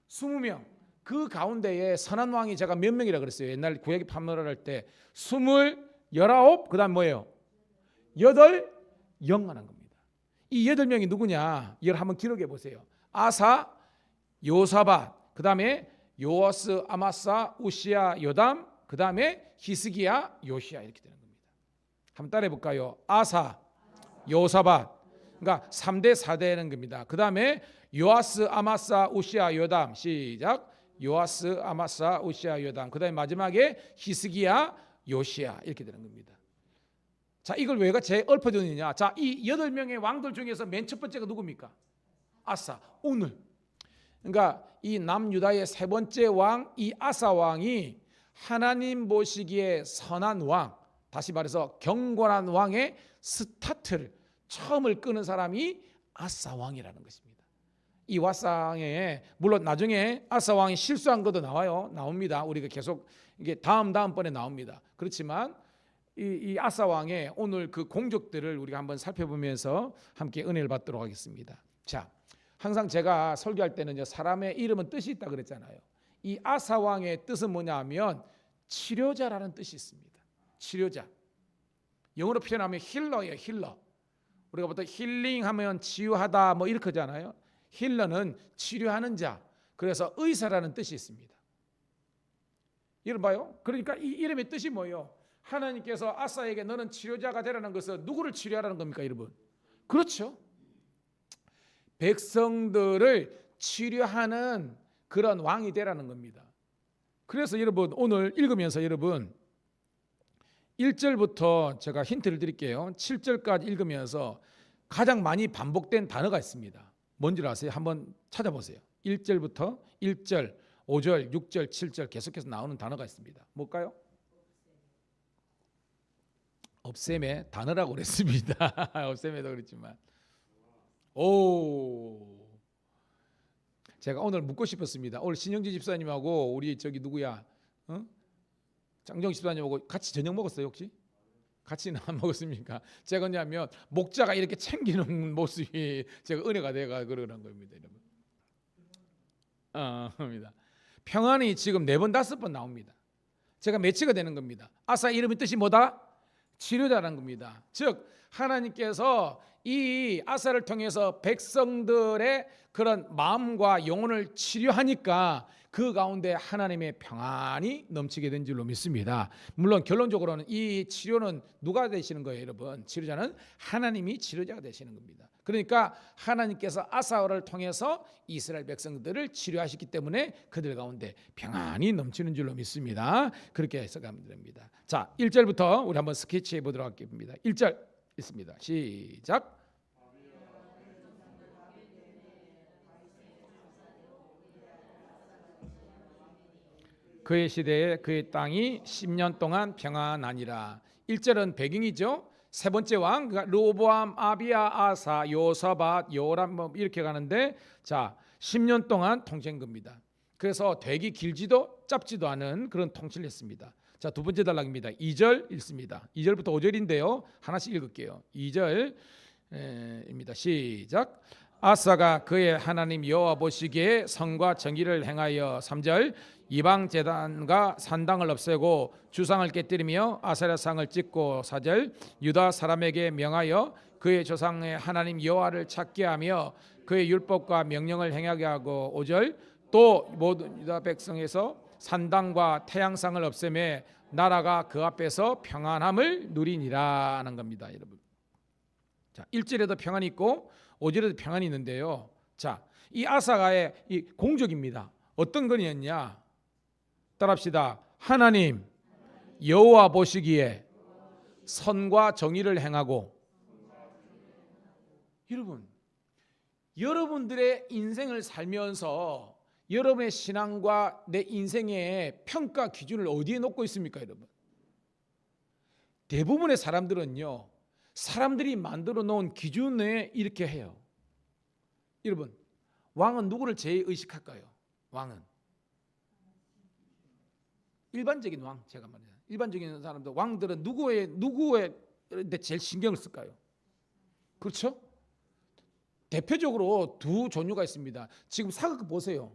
[SPEAKER 1] 20명. 그 가운데에 선한 왕이 제가 몇 명이라 그랬어요. 옛날 구약의 판명을 할 때 19, 그다음 뭐예요? 8 영원한 겁니다. 이 8명이 누구냐? 이걸 한번 기록해 보세요. 아사, 요사밧, 그다음에 요아스, 아마사, 우시야, 요담, 그다음에 히스기야, 요시야 이렇게 되는 겁니다. 한번 따라해 볼까요? 아사, 요사밧. 그러니까 3대 4대는 겁니다. 그다음에 요아스, 아마사, 우시야, 요담. 시작. 요아스, 아마사, 우시야, 요담. 그다음에 마지막에 히스기야, 요시야 이렇게 되는 겁니다. 자, 이걸 왜 제 읊어주느냐? 자, 이 8명의 왕들 중에서 맨 첫 번째가 누굽니까? 아사. 오늘. 그러니까 이 남유다의 세 번째 왕, 이 아사 왕이 하나님 보시기에 선한 왕, 다시 말해서 경건한 왕의 스타트를 처음을 끄는 사람이 아사 왕이라는 것입니다. 이 와상에 물론 나중에 아사 왕이 실수한 것도 나옵니다. 우리가 계속 이게 다음번에 나옵니다. 그렇지만 이 아사 왕의 오늘 그 공적들을 우리가 한번 살펴보면서 함께 은혜를 받도록 하겠습니다. 자, 항상 제가 설교할 때는요, 사람의 이름은 뜻이 있다 그랬잖아요. 이 아사 왕의 뜻은 뭐냐면 치료자라는 뜻이 있습니다. 치료자. 영어로 표현하면 힐러예요. 힐러. 우리가 보통 힐링하면 치유하다 뭐 이렇게 하잖아요. 힐러는 치료하는 자. 그래서 의사라는 뜻이 있습니다. 이런 봐요. 그러니까 이 이름의 뜻이 뭐예요? 하나님께서 아사에게 너는 치료자가 되라는 것은 누구를 치료하라는 겁니까, 여러분? 그렇죠. 백성들을 치료하는 그런 왕이 되라는 겁니다. 그래서 여러분 오늘 읽으면서 여러분 1절부터 제가 힌트를 드릴게요. 7절까지 읽으면서 가장 많이 반복된 단어가 있습니다. 뭔지 아세요? 한번 찾아보세요. 1절부터 1절, 5절, 6절, 7절 계속해서 나오는 단어가 있습니다. 뭘까요? 없앰의 단어라고 그랬습니다. 없앰에도 그랬지만 제가 오늘 묻고 싶었습니다. 오늘 신영지 집사님하고 우리 저기 누구야? 장정 집사님하고 같이 저녁 먹었어요 혹시? 같이는 안 먹었습니까? 제가 뭐냐면 목자가 이렇게 챙기는 모습이 제가 은혜가 돼가 그러는 겁니다, 여러분. 평안이 지금 4번 5번 나옵니다. 제가 매치가 되는 겁니다. 아사 이름의 뜻이 뭐다? 치료자라는 겁니다. 즉 하나님께서 이 아사를 통해서 백성들의 그런 마음과 영혼을 치료하니까 그 가운데 하나님의 평안이 넘치게 된 줄로 믿습니다. 물론 결론적으로는 이 치료는 누가 되시는 거예요, 여러분? 치료자는 하나님이 치료자가 되시는 겁니다. 그러니까 하나님께서 아사를 통해서 이스라엘 백성들을 치료하셨기 때문에 그들 가운데 평안이 넘치는 줄로 믿습니다. 그렇게 해석하면 됩니다. 자, 1절부터 우리 한번 스케치해 보도록 하겠습니다. 1절 있습니다. 시작. 그의 시대에 그의 땅이 10년 동안 평안하니라. 1절은 배경이죠. 세 번째 왕 르호보암, 아비야, 아사, 요사밧, 요람 뭐 이렇게 가는데 자 10년 동안 통치한 겁니다. 그래서 되게 길지도 짧지도 않은 그런 통치를 했습니다. 자, 두 번째 단락입니다. 2절 읽습니다. 2절부터 5절인데요. 하나씩 읽을게요. 2절입니다. 시작. 아사가 그의 하나님 여호와 보시기에 선과 정의를 행하여 3절 이방 제단과 산당을 없애고 주상을 깨뜨리며 아세라상을 찍고 4절 유다 사람에게 명하여 그의 조상의 하나님 여호와를 찾게 하며 그의 율법과 명령을 행하게 하고 5절 또 모든 유다 백성에서 산당과 태양상을 없애매 나라가 그 앞에서 평안함을 누리니라 하는 겁니다, 여러분. 자, 1절에도 평안이 있고 5절에도 평안이 있는데요. 자, 이 아사가의 이 공적입니다. 어떤 건이었냐? 따라합시다. 하나님 여호와 보시기에 선과 정의를 행하고. 여러분, 여러분들의 인생을 살면서 여러분의 신앙과 내 인생의 평가 기준을 어디에 놓고 있습니까, 여러분? 대부분의 사람들은요, 사람들이 만들어 놓은 기준에 이렇게 해요. 여러분, 왕은 누구를 제일 의식할까요? 왕은 일반적인 왕, 제가 말해요. 일반적인 사람들, 왕들은 누구에 제일 신경을 쓸까요? 그렇죠? 대표적으로 두 종류가 있습니다. 지금 사극 보세요.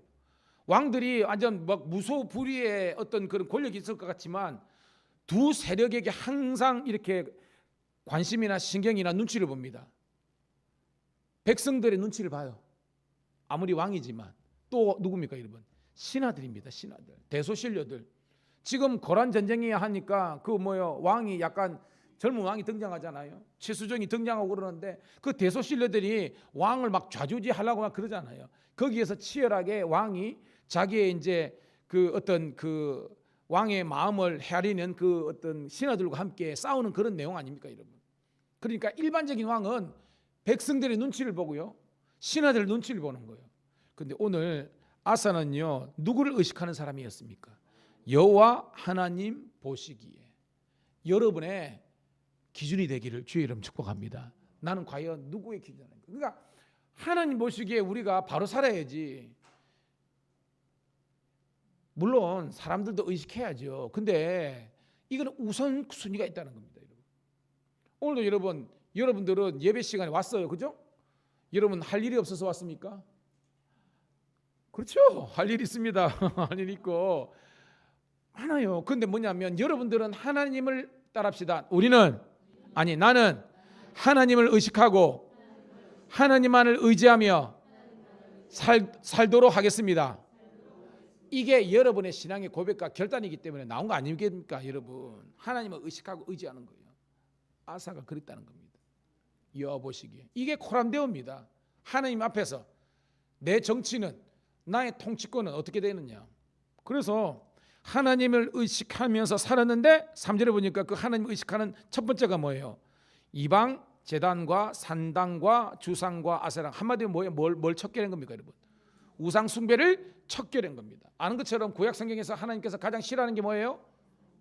[SPEAKER 1] 왕들이 완전 막 무소불위의 어떤 그런 권력이 있을 것 같지만 두 세력에게 항상 이렇게 관심이나 신경이나 눈치를 봅니다. 백성들의 눈치를 봐요. 아무리 왕이지만. 또 누굽니까 여러분? 신하들입니다. 신하들, 대소신료들. 지금 거란 전쟁이 하니까 그 뭐요, 왕이 약간 젊은 왕이 등장하잖아요. 최수종이 등장하고 그러는데 그 대소신료들이 왕을 막 좌지우지하려고 막 그러잖아요. 거기에서 치열하게 왕이 자기의 이제 그 어떤 그 왕의 마음을 헤아리는 그 어떤 신하들과 함께 싸우는 그런 내용 아닙니까 여러분? 그러니까 일반적인 왕은 백성들의 눈치를 보고요, 신하들 눈치를 보는 거예요. 근데 오늘 아사는요, 누구를 의식하는 사람이었습니까? 여호와 하나님 보시기에 여러분의 기준이 되기를 주의 이름 축복합니다. 나는 과연 누구의 기준인가? 그러니까 하나님 보시기에 우리가 바로 살아야지. 물론 사람들도 의식해야죠. 근데 이거는 우선순위가 있다는 겁니다. 여러분. 오늘도 여러분들은 예배 시간에 왔어요. 그죠? 여러분 할 일이 없어서 왔습니까? 그렇죠. 할 일 있습니다. 할 일 있고 많아요. 근데 뭐냐면 여러분들은 하나님을 따릅시다. 나는 하나님을 의식하고 하나님만을 의지하며 살도록 하겠습니다. 이게 여러분의 신앙의 고백과 결단이기 때문에 나온 거 아닙니까 여러분? 하나님을 의식하고 의지하는 거예요. 아사가 그랬다는 겁니다. 여호와 보시기에 이게 코람데오입니다. 하나님 앞에서 내 정치는, 나의 통치권은 어떻게 되느냐. 그래서 하나님을 의식하면서 살았는데 3절에 보니까 그 하나님을 의식하는 첫 번째가 뭐예요? 이방 제단과 산당과 주상과 아세랑. 한마디로 뭐예요? 뭘 척결한 겁니까 여러분? 우상 숭배를 척결한 겁니다. 아는 것처럼 구약 성경에서 하나님께서 가장 싫어하는 게 뭐예요?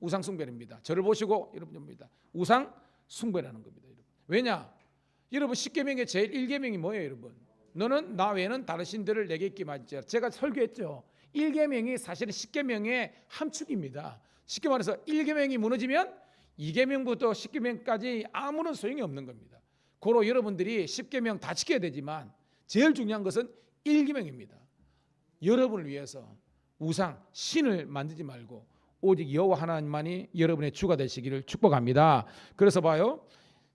[SPEAKER 1] 우상 숭배입니다. 저를 보시고 여러분입니다. 우상 숭배라는 겁니다. 여러분. 왜냐? 여러분 십계명의 제일 1계명이 뭐예요 여러분? 너는 나 외에는 다른 신들을 내게 있게 말지어라. 제가 설교했죠. 1계명이 사실은 10계명의 함축입니다. 쉽게 말해서 1계명이 무너지면 2계명부터 10계명까지 아무런 소용이 없는 겁니다. 고로 여러분들이 10계명 다 지켜야 되지만 제일 중요한 것은 1계명입니다. 여러분을 위해서 우상, 신을 만들지 말고 오직 여호와 하나님만이 여러분의 주가 되시기를 축복합니다. 그래서 봐요.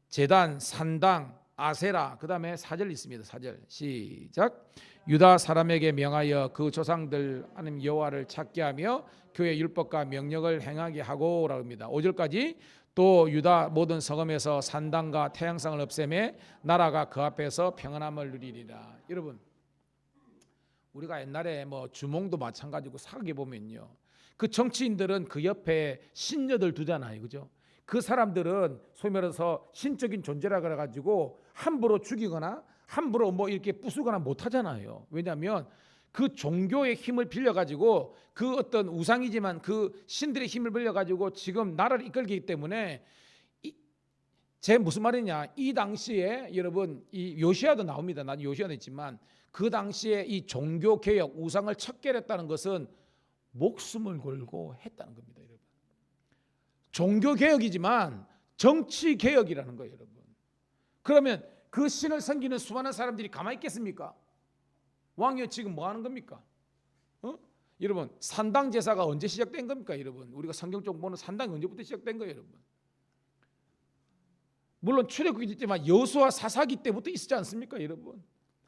[SPEAKER 1] 제단, 산당, 아세라, 그 다음에 4절 있습니다. 4절 시작. 유다 사람에게 명하여 그 조상들 하나님 여호와를 찾게 하며 그의 율법과 명령을 행하게 하고 라고 합니다. 5절까지 또 유다 모든 성읍에서 산당과 태양상을 없애매 나라가 그 앞에서 평안함을 누리리라. 여러분, 우리가 옛날에 뭐 주몽도 마찬가지고 사극에 보면요, 그 정치인들은 그 옆에 신녀들 두잖아요. 그죠? 그 사람들은 소위 말해서 신적인 존재라 그래가지고 함부로 죽이거나 함부로 뭐 이렇게 부수거나 못하잖아요. 왜냐하면 그 종교의 힘을 빌려가지고 그 어떤 우상이지만 그 신들의 힘을 빌려가지고 지금 나라를 이끌기 때문에 제 무슨 말이냐, 이 당시에 여러분 이 요시야도 나옵니다. 나는 요시야도 있지만 그 당시에 이 종교 개혁, 우상을 척결했다는 것은 목숨을 걸고 했다는 겁니다. 여러분, 종교 개혁이지만 정치 개혁이라는 거예요. 여러분, 그러면 그 신을 섬기는 수많은 사람들이 가만히 있겠습니까? 왕이 지금 뭐 하는 겁니까? 여러분, 산당 제사가 언제 시작된 겁니까? 여러분, 우리가 성경적 보는 산당이 언제부터 시작된 거예요? 여러분, 물론 출애굽이 있지만 여호수아 사사기 때부터 있었지 않습니까? 여러분,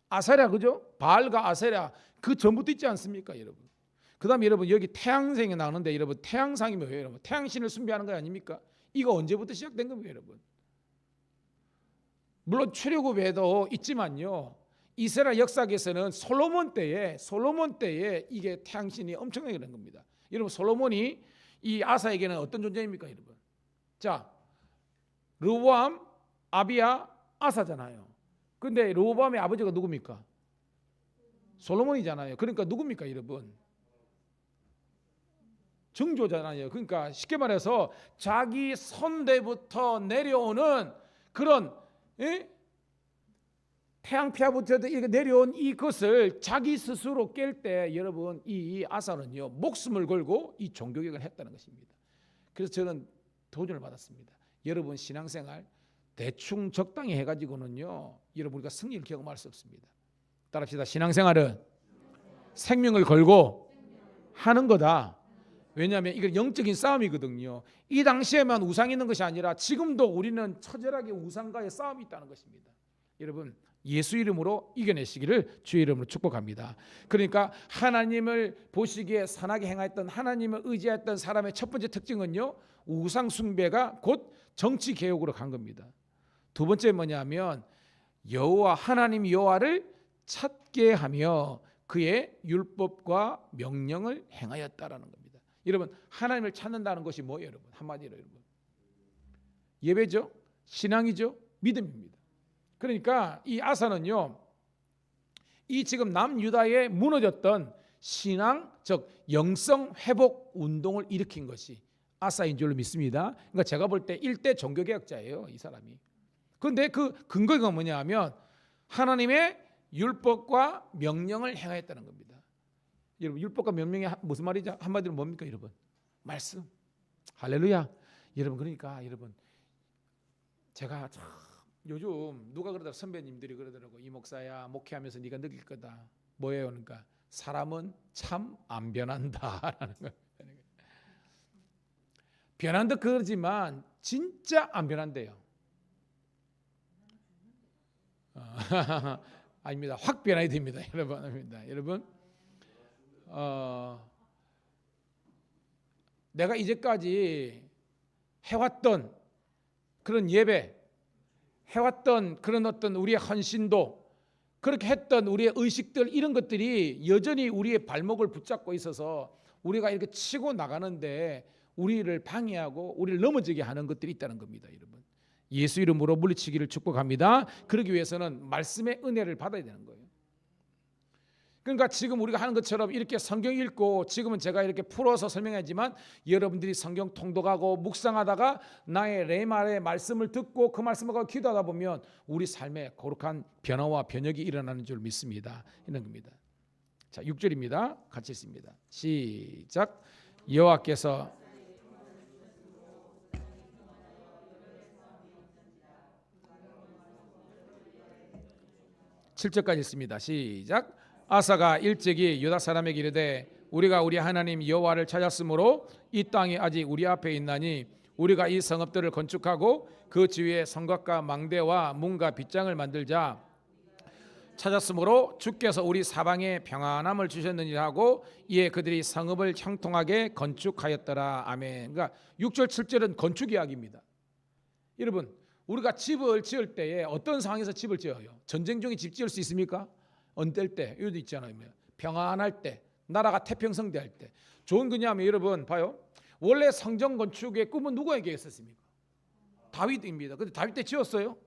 [SPEAKER 1] 아세라, 그죠? 바알과 아세라 그 전부터 있지 않습니까? 여러분, 그 다음에 여러분 여기 태양생이 나오는데 여러분 태양상이 뭐예요? 여러분, 태양신을 숭배하는 거 아닙니까? 이거 언제부터 시작된 겁니까? 여러분, 물론 출애굽에도 있지만요, 이스라엘 역사에서는 솔로몬 때에 이게 태양신이 엄청나게 된 겁니다. 여러분, 솔로몬이 이 아사에게는 어떤 존재입니까? 여러분, 자, 르호보암, 아비야, 아사잖아요. 근데 르호보암의 아버지가 누굽니까? 솔로몬이잖아요. 그러니까 누굽니까 여러분? 정조잖아요. 그러니까 쉽게 말해서 자기 선대부터 내려오는 그런 태양피하부터 내려온 이것을 자기 스스로 깰 때 여러분 이 아사는요 목숨을 걸고 이 종교개혁을 했다는 것입니다. 그래서 저는 도전을 받았습니다. 여러분 신앙생활 대충 적당히 해가지고는요, 여러분 우리가 승리를 경험할 수 없습니다. 따라합시다. 신앙생활은 생명을 걸고 하는 거다. 왜냐하면 이건 영적인 싸움이거든요. 이 당시에만 우상이 있는 것이 아니라 지금도 우리는 처절하게 우상과의 싸움이 있다는 것입니다. 여러분 예수 이름으로 이겨내시기를 주의 이름으로 축복합니다. 그러니까 하나님을 보시기에 선하게 행하였던, 하나님을 의지했던 사람의 첫 번째 특징은요, 우상 숭배가 곧 정치 개혁으로 간 겁니다. 두 번째 뭐냐면 여호와, 하나님 여호와를 찾게 하며 그의 율법과 명령을 행하였다라는 겁니다. 여러분 하나님을 찾는다는 것이 뭐예요? 여러분 한마디로 여러분 예배죠, 신앙이죠, 믿음입니다. 그러니까 이 아사는요, 이 지금 남유다에 무너졌던 신앙, 즉 영성 회복 운동을 일으킨 것이 아사인 줄로 믿습니다. 그러니까 제가 볼 때 일대 종교개혁자예요, 이 사람이. 그런데 그 근거가 뭐냐 하면 하나님의 율법과 명령을 행하였다는 겁니다. 여러분 율법과 명령이 무슨 말이죠? 한마디로 뭡니까 여러분? 말씀. 할렐루야. 여러분 그러니까 여러분 제가 참 요즘 누가 그러더라, 선배님들이 그러더라고. 이 목사야 목회하면서 네가 느낄 거다. 뭐예요? 그러니까 사람은 참 안 변한다라는 거예요. 변한 듯 그러지만 진짜 안 변한대요. 아닙니다. 확 변해야 됩니다. 여러분 내가 이제까지 해왔던 그런 예배, 해왔던 그런 어떤 우리의 헌신도, 그렇게 했던 우리의 의식들, 이런 것들이 여전히 우리의 발목을 붙잡고 있어서 우리가 이렇게 치고 나가는데 우리를 방해하고 우리를 넘어지게 하는 것들이 있다는 겁니다. 여러분 예수 이름으로 물리치기를 축복합니다. 그러기 위해서는 말씀의 은혜를 받아야 되는 거예요. 그러니까 지금 우리가 하는 것처럼 이렇게 성경 읽고, 지금은 제가 이렇게 풀어서 설명하지만 여러분들이 성경 통독하고 묵상하다가 나의 레마의 말씀을 듣고 그 말씀을 기도하다 보면 우리 삶에 거룩한 변화와 변혁이 일어나는 줄 믿습니다. 이런 겁니다. 자, 6절입니다. 같이 읽습니다. 시작. 여호와께서 7절까지 있습니다. 시작. 아사가 일찍이 유다 사람에게 이르되 우리가 우리 하나님 여호와를 찾았으므로 이 땅이 아직 우리 앞에 있나니 우리가 이 성읍들을 건축하고 그 주위에 성곽과 망대와 문과 빗장을 만들자. 찾았으므로 주께서 우리 사방에 평안함을 주셨느니라 하고 이에 그들이 성읍을 형통하게 건축하였더라. 아멘. 그러니까 6절 7절은 건축 이야기입니다. 여러분 우리가 집을 지을 때에 어떤 상황에서 집을 지어요? 전쟁 중에 집 지을 수 있습니까? 언뗄 때, 이것도 있잖아요. 평안할 때, 나라가 태평성대할 때. 좋은 거냐면 여러분 봐요. 원래 성전 건축의 꿈은 누구에게 있었습니까? 다윗입니다. 근데 다윗 때 지었어요?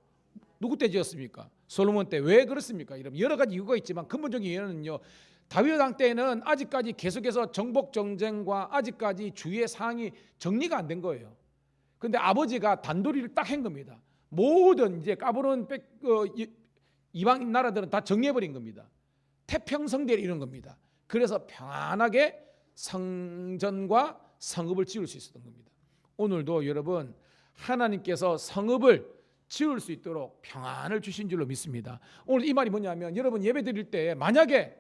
[SPEAKER 1] 누구 때 지었습니까? 솔로몬 때. 왜 그렇습니까? 여러분 여러 가지 이유가 있지만 근본적인 이유는요, 다윗 왕 때는 아직까지 계속해서 정복 전쟁과 아직까지 주위의 상황이 정리가 안 된 거예요. 근데 아버지가 단도리를 딱 한 겁니다. 모든 이제 까부는 이방 나라들은 다 정리해버린 겁니다. 태평성대를 이룬 겁니다. 그래서 평안하게 성전과 성읍을 지을 수 있었던 겁니다. 오늘도 여러분 하나님께서 성읍을 지을 수 있도록 평안을 주신 줄로 믿습니다. 오늘 이 말이 뭐냐면 여러분 예배 드릴 때 만약에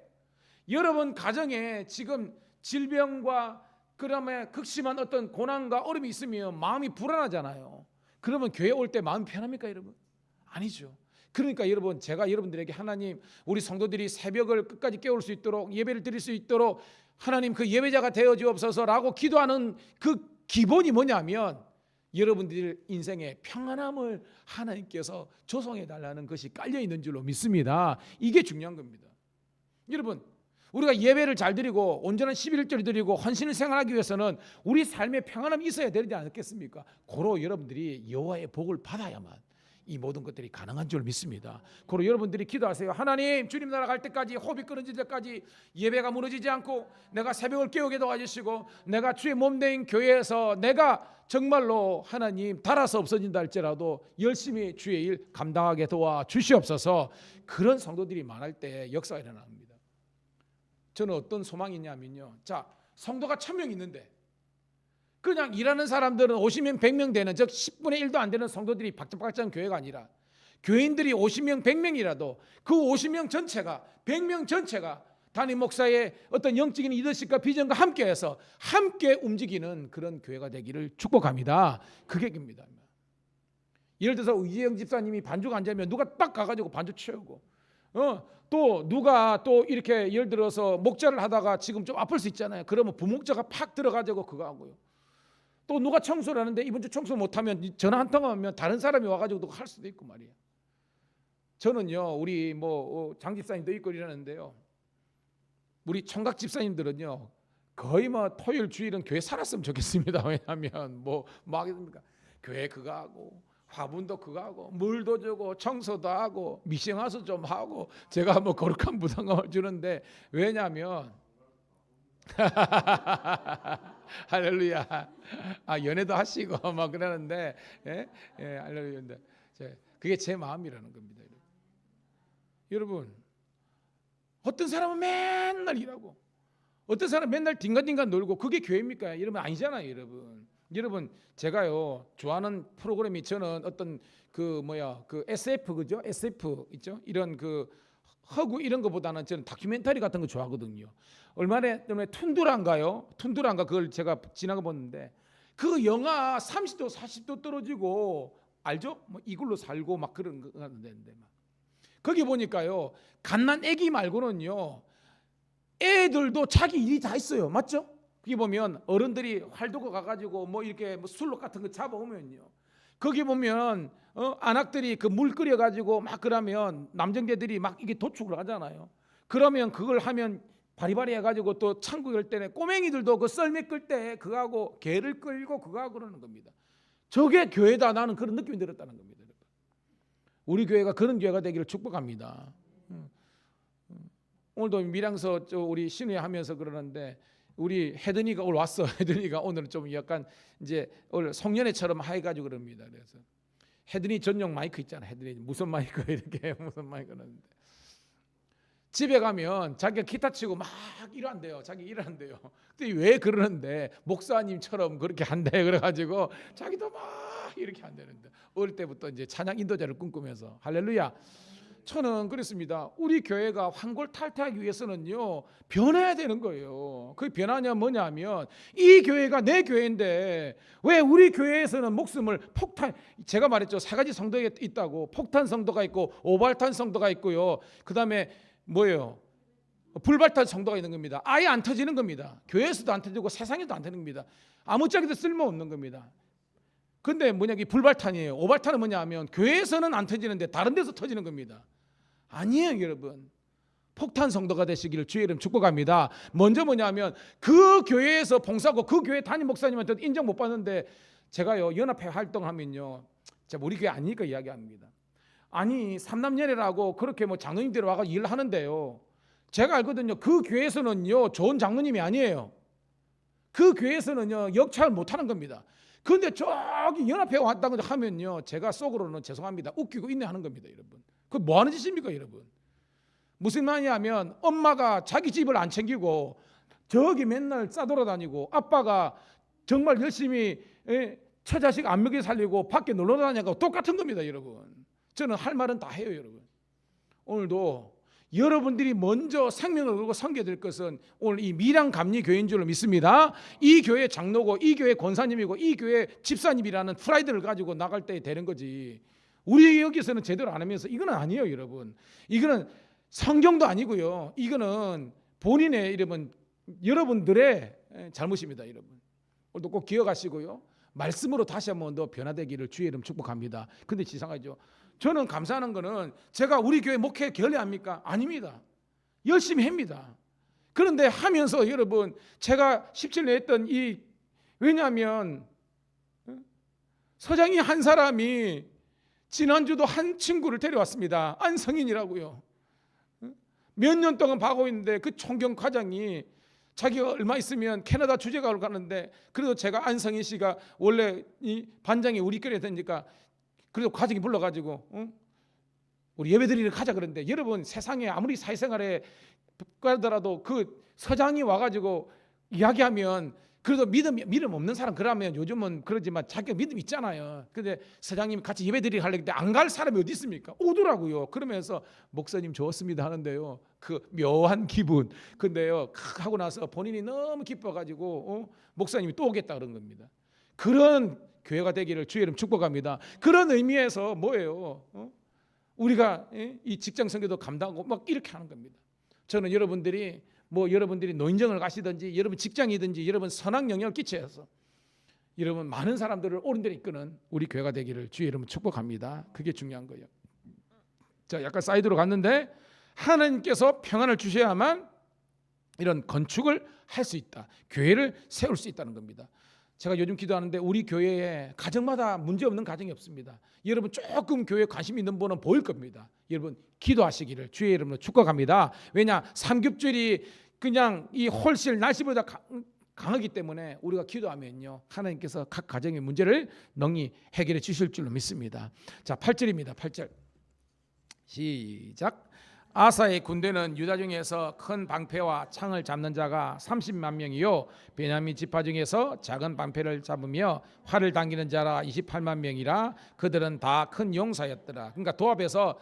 [SPEAKER 1] 여러분 가정에 지금 질병과 그다음에 극심한 어떤 고난과 어려움이 있으면 마음이 불안하잖아요. 그러면 교회 올 때 마음이 편합니까 여러분? 아니죠. 그러니까 여러분 제가 여러분들에게 하나님 우리 성도들이 새벽을 끝까지 깨울 수 있도록 예배를 드릴 수 있도록 하나님 그 예배자가 되어 주옵소서라고 기도하는 그 기본이 뭐냐면 여러분들 인생에 평안함을 하나님께서 조성해 달라는 것이 깔려 있는 줄로 믿습니다. 이게 중요한 겁니다. 여러분 우리가 예배를 잘 드리고 온전한 11조를 드리고 헌신을 생활하기 위해서는 우리 삶에 평안함이 있어야 되지 않겠습니까? 고로 여러분들이 여호와의 복을 받아야만 이 모든 것들이 가능한 줄 믿습니다. 고로 여러분들이 기도하세요. 하나님 주님 나라 갈 때까지 호흡이 끊어질 때까지 예배가 무너지지 않고 내가 새벽을 깨우게 도와주시고 내가 주의 몸된 교회에서 내가 정말로 하나님 달아서 없어진다 할지라도 열심히 주의 일 감당하게 도와주시옵소서. 그런 성도들이 많을 때 역사가 일어납니다. 저는 어떤 소망이 있냐면요, 자 성도가 1000명 있는데 그냥 일하는 사람들은 50명 100명 되는, 즉 10분의 1도 안 되는 성도들이 박장박장 교회가 아니라 교인들이 50명 100명이라도 그 50명 전체가 100명 전체가 담임 목사의 어떤 영적인 리더십과 비전과 함께해서 함께 움직이는 그런 교회가 되기를 축복합니다. 그게 입니다. 예를 들어서 이재영 집사님이 반주가 안 되면 누가 딱 가가지고 반주 채우고, 또 누가 또 이렇게 예를 들어서 목자를 하다가 지금 좀 아플 수 있잖아요. 그러면 부목자가 팍 들어가지고 그거 하고요. 또 누가 청소를 하는데 이번 주 청소 못하면 전화 한 통 하면 다른 사람이 와가지고 누가 할 수도 있고 말이에요. 저는요, 우리 장 집사님도 있고 이러는데요, 우리 총각 집사님들은요 거의 토요일 주일은 교회 살았으면 좋겠습니다. 왜냐하면 뭐 하겠습니까? 교회 그거 하고 화분도 그거 하고 물도 주고 청소도 하고 미싱하수 좀 하고 제가 거룩한 부담감을 주는데, 왜냐하면 할렐루야, 연애도 하시고 막 그러는데, 할렐루야. 그게 제 마음이라는 겁니다. 여러분, 어떤 사람은 맨날 일하고 어떤 사람은 맨날 딩가딩가 놀고 그게 교회입니까? 여러분, 아니잖아요. 여러분 제가요 좋아하는 프로그램이, 저는 어떤 그 SF, 그죠? SF 있죠? 이런 그 허구 이런 거보다는 저는 다큐멘터리 같은 거 좋아하거든요. 얼마 전에 툰두란가 그걸 제가 지나가 봤는데, 그 영하 30도 40도 떨어지고 알죠? 이글루 살고 막 그런 거 하는데, 거기 보니까요 갓난 애기 말고는요 애들도 자기 일이 다 있어요. 맞죠? 거기 보면 어른들이 활도가 가가지고 이렇게 술록 같은 거 잡아오면요, 거기 보면 안악들이 그 물 끓여가지고 막 그러면 남정대들이 막 이게 도축을 하잖아요. 그러면 그걸 하면 바리바리 해가지고 또 창고 열 때는 꼬맹이들도 그 썰매 끌 때 그거하고 개를 끌고 그거하고 그러는 겁니다. 저게 교회다, 나는 그런 느낌이 들었다는 겁니다. 우리 교회가 그런 교회가 되기를 축복합니다. 오늘도 밀양서 우리 신회 하면서 그러는데, 우리 혜든이가 오늘 왔어. 혜든이가 오늘은 좀 약간 이제 오늘 송년회처럼 해가지고 그럽니다. 그래서 혜든이 전용 마이크 있잖아. 혜든이 무슨 마이크 이렇게 무슨 마이크는 집에 가면 자기가 기타 치고 막 일한대요. 자기 일한대요. 근데 왜 그러는데 목사님처럼 그렇게 한대. 그래가지고 자기도 막 이렇게 한다는데, 어릴 때부터 이제 찬양 인도자를 꿈꾸면서 할렐루야. 저는 그렇습니다. 우리 교회가 환골탈태하기 위해서는요 변해야 되는 거예요. 그 변화냐 뭐냐면, 이 교회가 내 교회인데 왜 우리 교회에서는 목숨을 제가 말했죠, 세 가지 성도가 있다고. 폭탄 성도가 있고 오발탄 성도가 있고요, 그 다음에 불발탄 성도가 있는 겁니다. 아예 안 터지는 겁니다. 교회에서도 안 터지고 세상에도 안 터지는 겁니다. 아무짝에도 쓸모없는 겁니다. 근데 이 불발탄이에요. 오발탄은 뭐냐 하면 교회에서는 안 터지는데 다른 데서 터지는 겁니다. 아니에요, 여러분. 폭탄 성도가 되시기를 주의 이름 축복합니다. 먼저 뭐냐면, 그 교회에서 봉사하고 그 교회 담임 목사님한테 인정 못 받는데, 제가요 연합회 활동하면요, 제가 우리 교회 아니니까 이야기합니다. 아니 삼남연회라고 그렇게 장로님들이 와서 일을 하는데요, 제가 알거든요. 그 교회에서는요 좋은 장로님이 아니에요. 그 교회에서는요 역차를 못하는 겁니다. 그런데 저기 연합회 왔다고 하면요, 제가 속으로는 죄송합니다, 웃기고 인내하는 겁니다. 여러분, 그 뭐 하는 짓입니까? 여러분, 무슨 말이냐면, 엄마가 자기 집을 안 챙기고 저기 맨날 싸돌아다니고, 아빠가 정말 열심히 처자식 안 먹여 살리고 밖에 놀러 다니고 똑같은 겁니다. 여러분, 저는 할 말은 다 해요. 여러분, 오늘도 여러분들이 먼저 생명을 걸고 섬겨야 될 것은 오늘 이 밀양 감리 교회인 줄로 믿습니다. 이 교회 장로고 이 교회 권사님이고 이 교회 집사님이라는 프라이드를 가지고 나갈 때 되는 거지, 우리 여기서는 제대로 안 하면서 이거는 아니에요. 여러분, 이거는 성경도 아니고요, 이거는 본인의 여러분들의 잘못입니다. 여러분, 오늘도 꼭 기억하시고요, 말씀으로 다시 한번 더 변화되기를 주의 이름 축복합니다. 근데 지상하죠, 저는 감사하는 거는 제가 우리 교회 목회 결례합니까? 아닙니다. 열심히 합니다. 그런데 하면서 여러분, 제가 17년 했던 왜냐하면 서장이 한 사람이 지난주도 한 친구를 데려왔습니다. 안성인이라고요. 몇 년 동안 봐고 있는데 그 총경 과장이 자기가 얼마 있으면 캐나다 주재가를 가는데, 그래도 제가 안성인 씨가 원래 이 반장이 우리 교회에 되니까 그래도 과장이 불러가지고 우리 예배드리러 가자 그러는데, 여러분 세상에 아무리 사회생활에 가더라도 그 서장이 와가지고 이야기하면 그래도 믿음 없는 사람 그러면 요즘은 그러지만 자기가 믿음 있잖아요. 근데 사장님 같이 예배드리러 하려고 했는데 안 갈 사람이 어디 있습니까? 오더라고요. 그러면서 목사님 좋습니다 하는데요. 그 묘한 기분. 근데요 하고 나서 본인이 너무 기뻐가지고 목사님이 또 오겠다 그런 겁니다. 그런 교회가 되기를 주의 이름 축복합니다. 그런 의미에서 뭐예요? 우리가 이 직장 선교도 감당하고 막 이렇게 하는 겁니다. 저는 여러분들이 노인정을 가시든지 여러분 직장이든지 여러분 선한 영향을 끼쳐서 여러분 많은 사람들을 옳은 데로 이끄는 우리 교회가 되기를 주의 이름으로 축복합니다. 그게 중요한 거예요. 자, 약간 사이드로 갔는데 하나님께서 평안을 주셔야만 이런 건축을 할 수 있다. 교회를 세울 수 있다는 겁니다. 제가 요즘 기도하는데 우리 교회에 가정마다 문제 없는 가정이 없습니다. 여러분 조금 교회에 관심 있는 분은 보일 겁니다. 여러분 기도하시기를 주의 이름으로 축복합니다. 왜냐? 삼겹줄이 그냥 이 홀실 날씨보다 강하기 때문에 우리가 기도하면요 하나님께서 각 가정의 문제를 능히 해결해 주실 줄로 믿습니다. 자, 8절입니다. 8절 시작. 아사의 군대는 유다 중에서 큰 방패와 창을 잡는 자가 30만 명이요 베냐민 지파 중에서 작은 방패를 잡으며 활을 당기는 자라 28만 명이라 그들은 다 큰 용사였더라. 그러니까 도합해서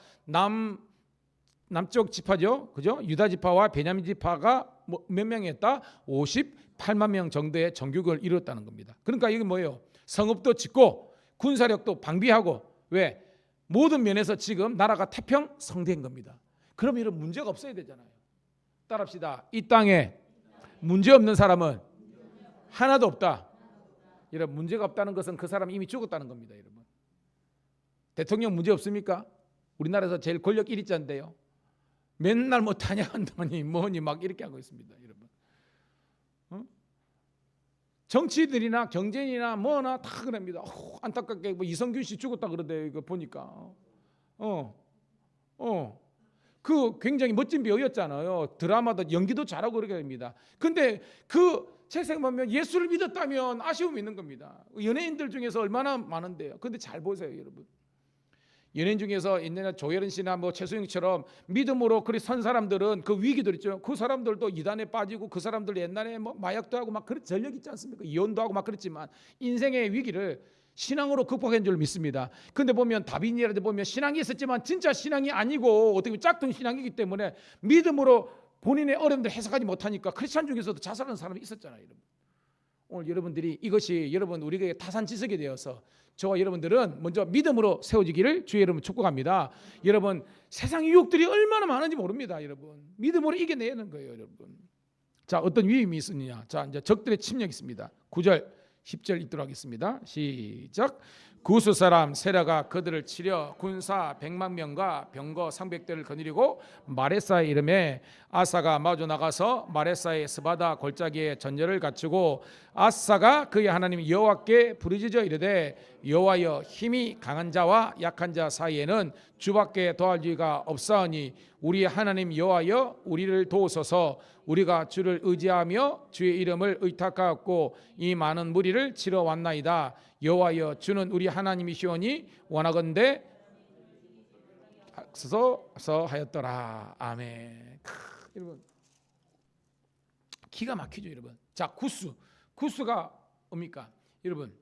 [SPEAKER 1] 남쪽 지파죠, 그죠? 유다 지파와 베냐민 지파가 몇 명이었다? 58만 명 정도의 정규군을 이뤘다는 겁니다. 그러니까 이게 뭐예요? 성읍도 짓고 군사력도 방비하고 왜? 모든 면에서 지금 나라가 태평성대인 겁니다. 그럼 이런 문제가 없어야 되잖아요. 따라합시다. 이 땅에 문제 없는 사람은 하나도 없다. 이런 문제가 없다는 것은 그 사람이 이미 죽었다는 겁니다. 여러분. 대통령 문제 없습니까? 우리나라에서 제일 권력 1위자인데요. 맨날 뭐 탄핵한다니 뭐니 막 이렇게 하고 있습니다. 여러분. 정치인들이나 경제인이나 뭐나 다 그럽니다. 안타깝게 뭐 이성균 씨 죽었다 그러대요. 이거 보니까. 그 굉장히 멋진 배우였잖아요. 드라마도 연기도 잘하고 그러게 됩니다. 근데 그 제 생각하면 예수를 믿었다면 아쉬움이 있는 겁니다. 연예인들 중에서 얼마나 많은데요. 근데 잘 보세요, 여러분. 연예인 중에서 옛날에 조혜련 씨나 뭐 최수영처럼 믿음으로 그리 선 사람들은 그 위기들 있죠. 그 사람들도 이단에 빠지고 그 사람들 옛날에 뭐 마약도 하고 막 그런 전력 있지 않습니까? 이혼도 하고 막 그랬지만 인생의 위기를 신앙으로 극복한 줄 믿습니다. 근데 보면 다빈이라도 보면 신앙이 있었지만 진짜 신앙이 아니고 어떻게 보면 짝퉁 신앙이기 때문에 믿음으로 본인의 어려움들 해석하지 못하니까 크리스찬 중에서도 자살하는 사람이 있었잖아요. 여러분. 오늘 여러분들이 이것이 여러분 우리에게 타산지석이 되어서 저와 여러분들은 먼저 믿음으로 세워지기를 주의 이름으로 축복합니다. 여러분 세상 유혹들이 얼마나 많은지 모릅니다. 여러분 믿음으로 이겨내는 거예요. 여러분. 자, 어떤 위험이 있느냐? 자, 이제 적들의 침략이 있습니다. 9절 10절 읽도록 하겠습니다. 시작. 구스 사람 세라가 그들을 치려 군사 100만 명과 병거 300대를 거느리고 마레사의 이름에 아사가 마주 나가서 마레사의 스바다 골짜기에 전열을 갖추고 아사가 그의 하나님 여호와께 부르짖어 이르되 여호와여 힘이 강한 자와 약한 자 사이에는 주밖에 도할 이가 없사오니 우리 하나님 여호와여 우리를 도우소서. 우리가 주를 의지하며 주의 이름을 의탁하였고 이 많은 무리를 치러 왔나이다. 여호와여 주는 우리 하나님이시오니 원하건대 하소서 하였더라. 아멘. 여러분 기가 막히죠, 여러분. 자, 구스가 뭡니까? 여러분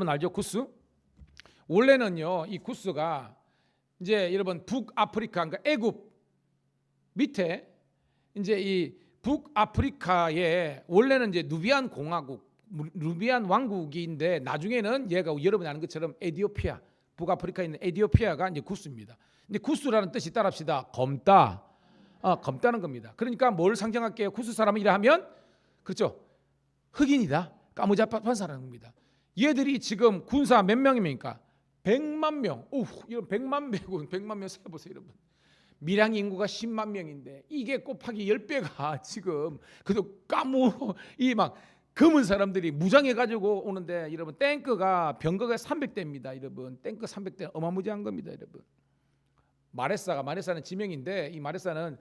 [SPEAKER 1] 알죠? 구스? 원래는요, 이 구스가 이제 여러분 북아프리카, 그러니까 애굽 밑에 이제 이 북아프리카에 원래는 이제 누비안 공화국, 누비안 왕국인데 나중에는 얘가 여러분이 아는 것처럼 에티오피아, 북아프리카에 있는 에티오피아가 이제 구스입니다. 근데 구스라는 뜻이 따라합시다. 검다. 검다는 겁니다. 그러니까 뭘 상징할게요? 구스 사람이라 하면 그렇죠. 흑인이다. 까무잡한 사람입니다. 얘들이 지금 군사 몇 명입니까? 100만 명. 이런 100만 명 세보세요, 여러분. 밀양 인구가 10만 명인데 이게 곱하기 10배가 지금 그래도 이 막 검은 사람들이 무장해 가지고 오는데 여러분 탱크가 병거가 300대입니다. 여러분 탱크 300대 어마무지한 겁니다. 여러분 마레사는 지명인데 이 마레사는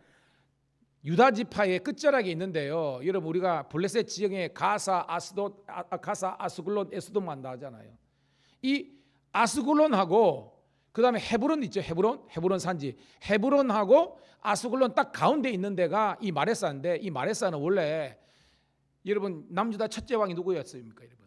[SPEAKER 1] 유다 지파의 끝자락에 있는데요. 여러분 우리가 블레셋 지역에 가사 아스글론 에스돔만 나오잖아요. 이 아스글론하고 그 다음에 헤브론 있죠. 헤브론 산지. 헤브론하고 아스글론 딱 가운데 있는 데가 이 마레사인데 이 마레사는 원래 여러분 남유다 첫째 왕이 누구였습니까? 여러분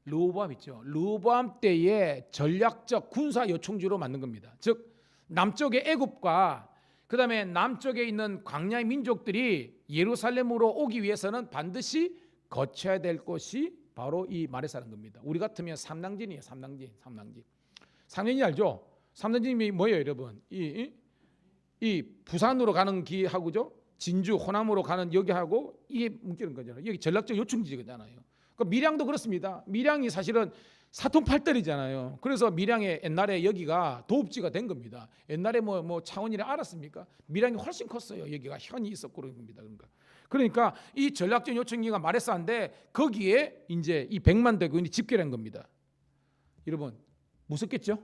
[SPEAKER 1] 르호보암 있죠. 르호보암 때에 전략적 군사 요충지로 만든 겁니다. 즉 남쪽의 애굽과 그다음에 남쪽에 있는 광야의 민족들이 예루살렘으로 오기 위해서는 반드시 거쳐야 될 곳이 바로 이 마레사라는 겁니다. 우리 같으면 삼낭진이에요. 삼낭진. 삼낭진 알죠? 삼낭진이 뭐예요, 여러분? 이 부산으로 가는 길하고죠. 진주, 호남으로 가는 여기하고 이게 묶이는 거잖아요. 여기 전략적 요충지잖아요. 그러니까 밀양도 그렇습니다. 밀양이 사실은 사통팔달이잖아요. 그래서 밀양에 옛날에 여기가 도읍지가 된 겁니다. 옛날에 뭐 창원이라 알았습니까? 밀양이 훨씬 컸어요. 여기가 현이 있었고 그런 겁니다. 그러니까 이 전략적 요충지가 마레사인데 거기에 이제 이 100만 대군이 집결한 겁니다. 여러분 무섭겠죠?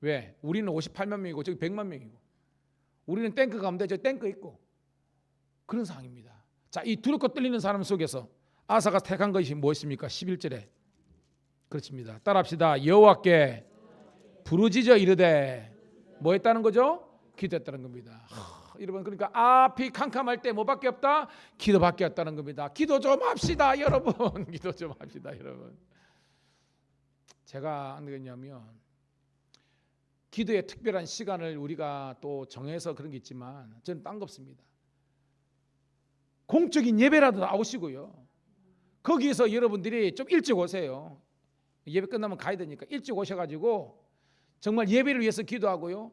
[SPEAKER 1] 왜? 우리는 58만 명이고 저기 100만 명이고 우리는 탱크 가운데 저 탱크 있고 그런 상황입니다. 자, 이 두렵고 떨리는 사람 속에서 아사가 택한 것이 무엇입니까? 11절에 그렇습니다. 따라합시다. 여호와께 부르짖어 이르되 뭐 했다는 거죠? 기도했다는 겁니다. 여러분 그러니까 앞이 캄캄할 때 뭐밖에 없다? 기도밖에 없다는 겁니다. 기도 좀 합시다 여러분. 기도 좀 합시다 여러분. 제가 안 되겠냐면 기도의 특별한 시간을 우리가 또 정해서 그런 게 있지만 저는 딴 거 없습니다. 공적인 예배라도 나오시고요. 거기에서 여러분들이 좀 일찍 오세요. 예배 끝나면 가야 되니까 일찍 오셔가지고 정말 예배를 위해서 기도하고요.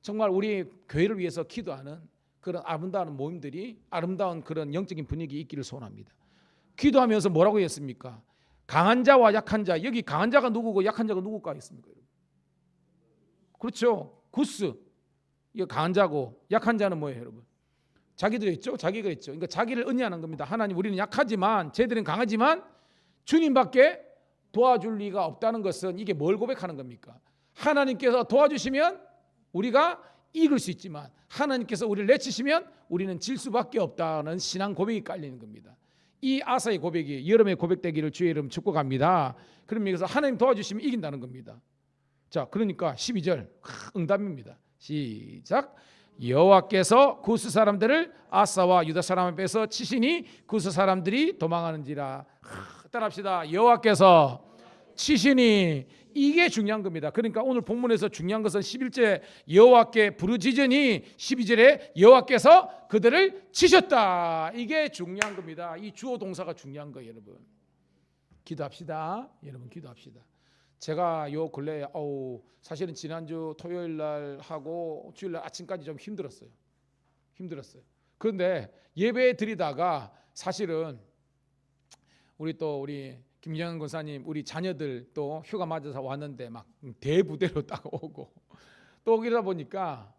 [SPEAKER 1] 정말 우리 교회를 위해서 기도하는 그런 아름다운 모임들이 아름다운 그런 영적인 분위기 있기를 소원합니다. 기도하면서 뭐라고 했습니까? 강한 자와 약한 자. 여기 강한 자가 누구고 약한 자가 누구일까 했습니까? 그렇죠. 구스. 이거 강한 자고 약한 자는 뭐예요, 여러분? 자기들이 있죠. 자기가 있죠. 그러니까 자기를 의지하는 겁니다. 하나님 우리는 약하지만 쟤들은 강하지만 주님밖에 도와줄 리가 없다는 것은 이게 뭘 고백하는 겁니까? 하나님께서 도와주시면 우리가 이길 수 있지만 하나님께서 우리를 내치시면 우리는 질 수밖에 없다는 신앙 고백이 깔리는 겁니다. 이 아사의 고백이 여러분의 고백되기를 주의 이름 축복합니다. 그러면서 하나님 도와주시면 이긴다는 겁니다. 자, 그러니까 12절 응답입니다. 시작. 여호와께서 구스 사람들을 아사와 유다 사람 앞에서 치시니 구스 사람들이 도망하는지라. 따라합시다. 여호와께서 치시니. 이게 중요한 겁니다. 그러니까 오늘 본문에서 중요한 것은 11절에 여호와께 부르짖으니 12절에 여호와께서 그들을 치셨다. 이게 중요한 겁니다. 이 주어 동사가 중요한 거예요, 여러분. 기도합시다. 여러분 기도합시다. 제가 요 근래에 사실은 지난주 토요일 날 하고 주일 날 아침까지 좀 힘들었어요. 그런데 예배 드리다가 사실은 우리 김정현 권사님 우리 자녀들 또 휴가 맞아서 왔는데 막 대부대로 딱 오고 또 이러다 보니까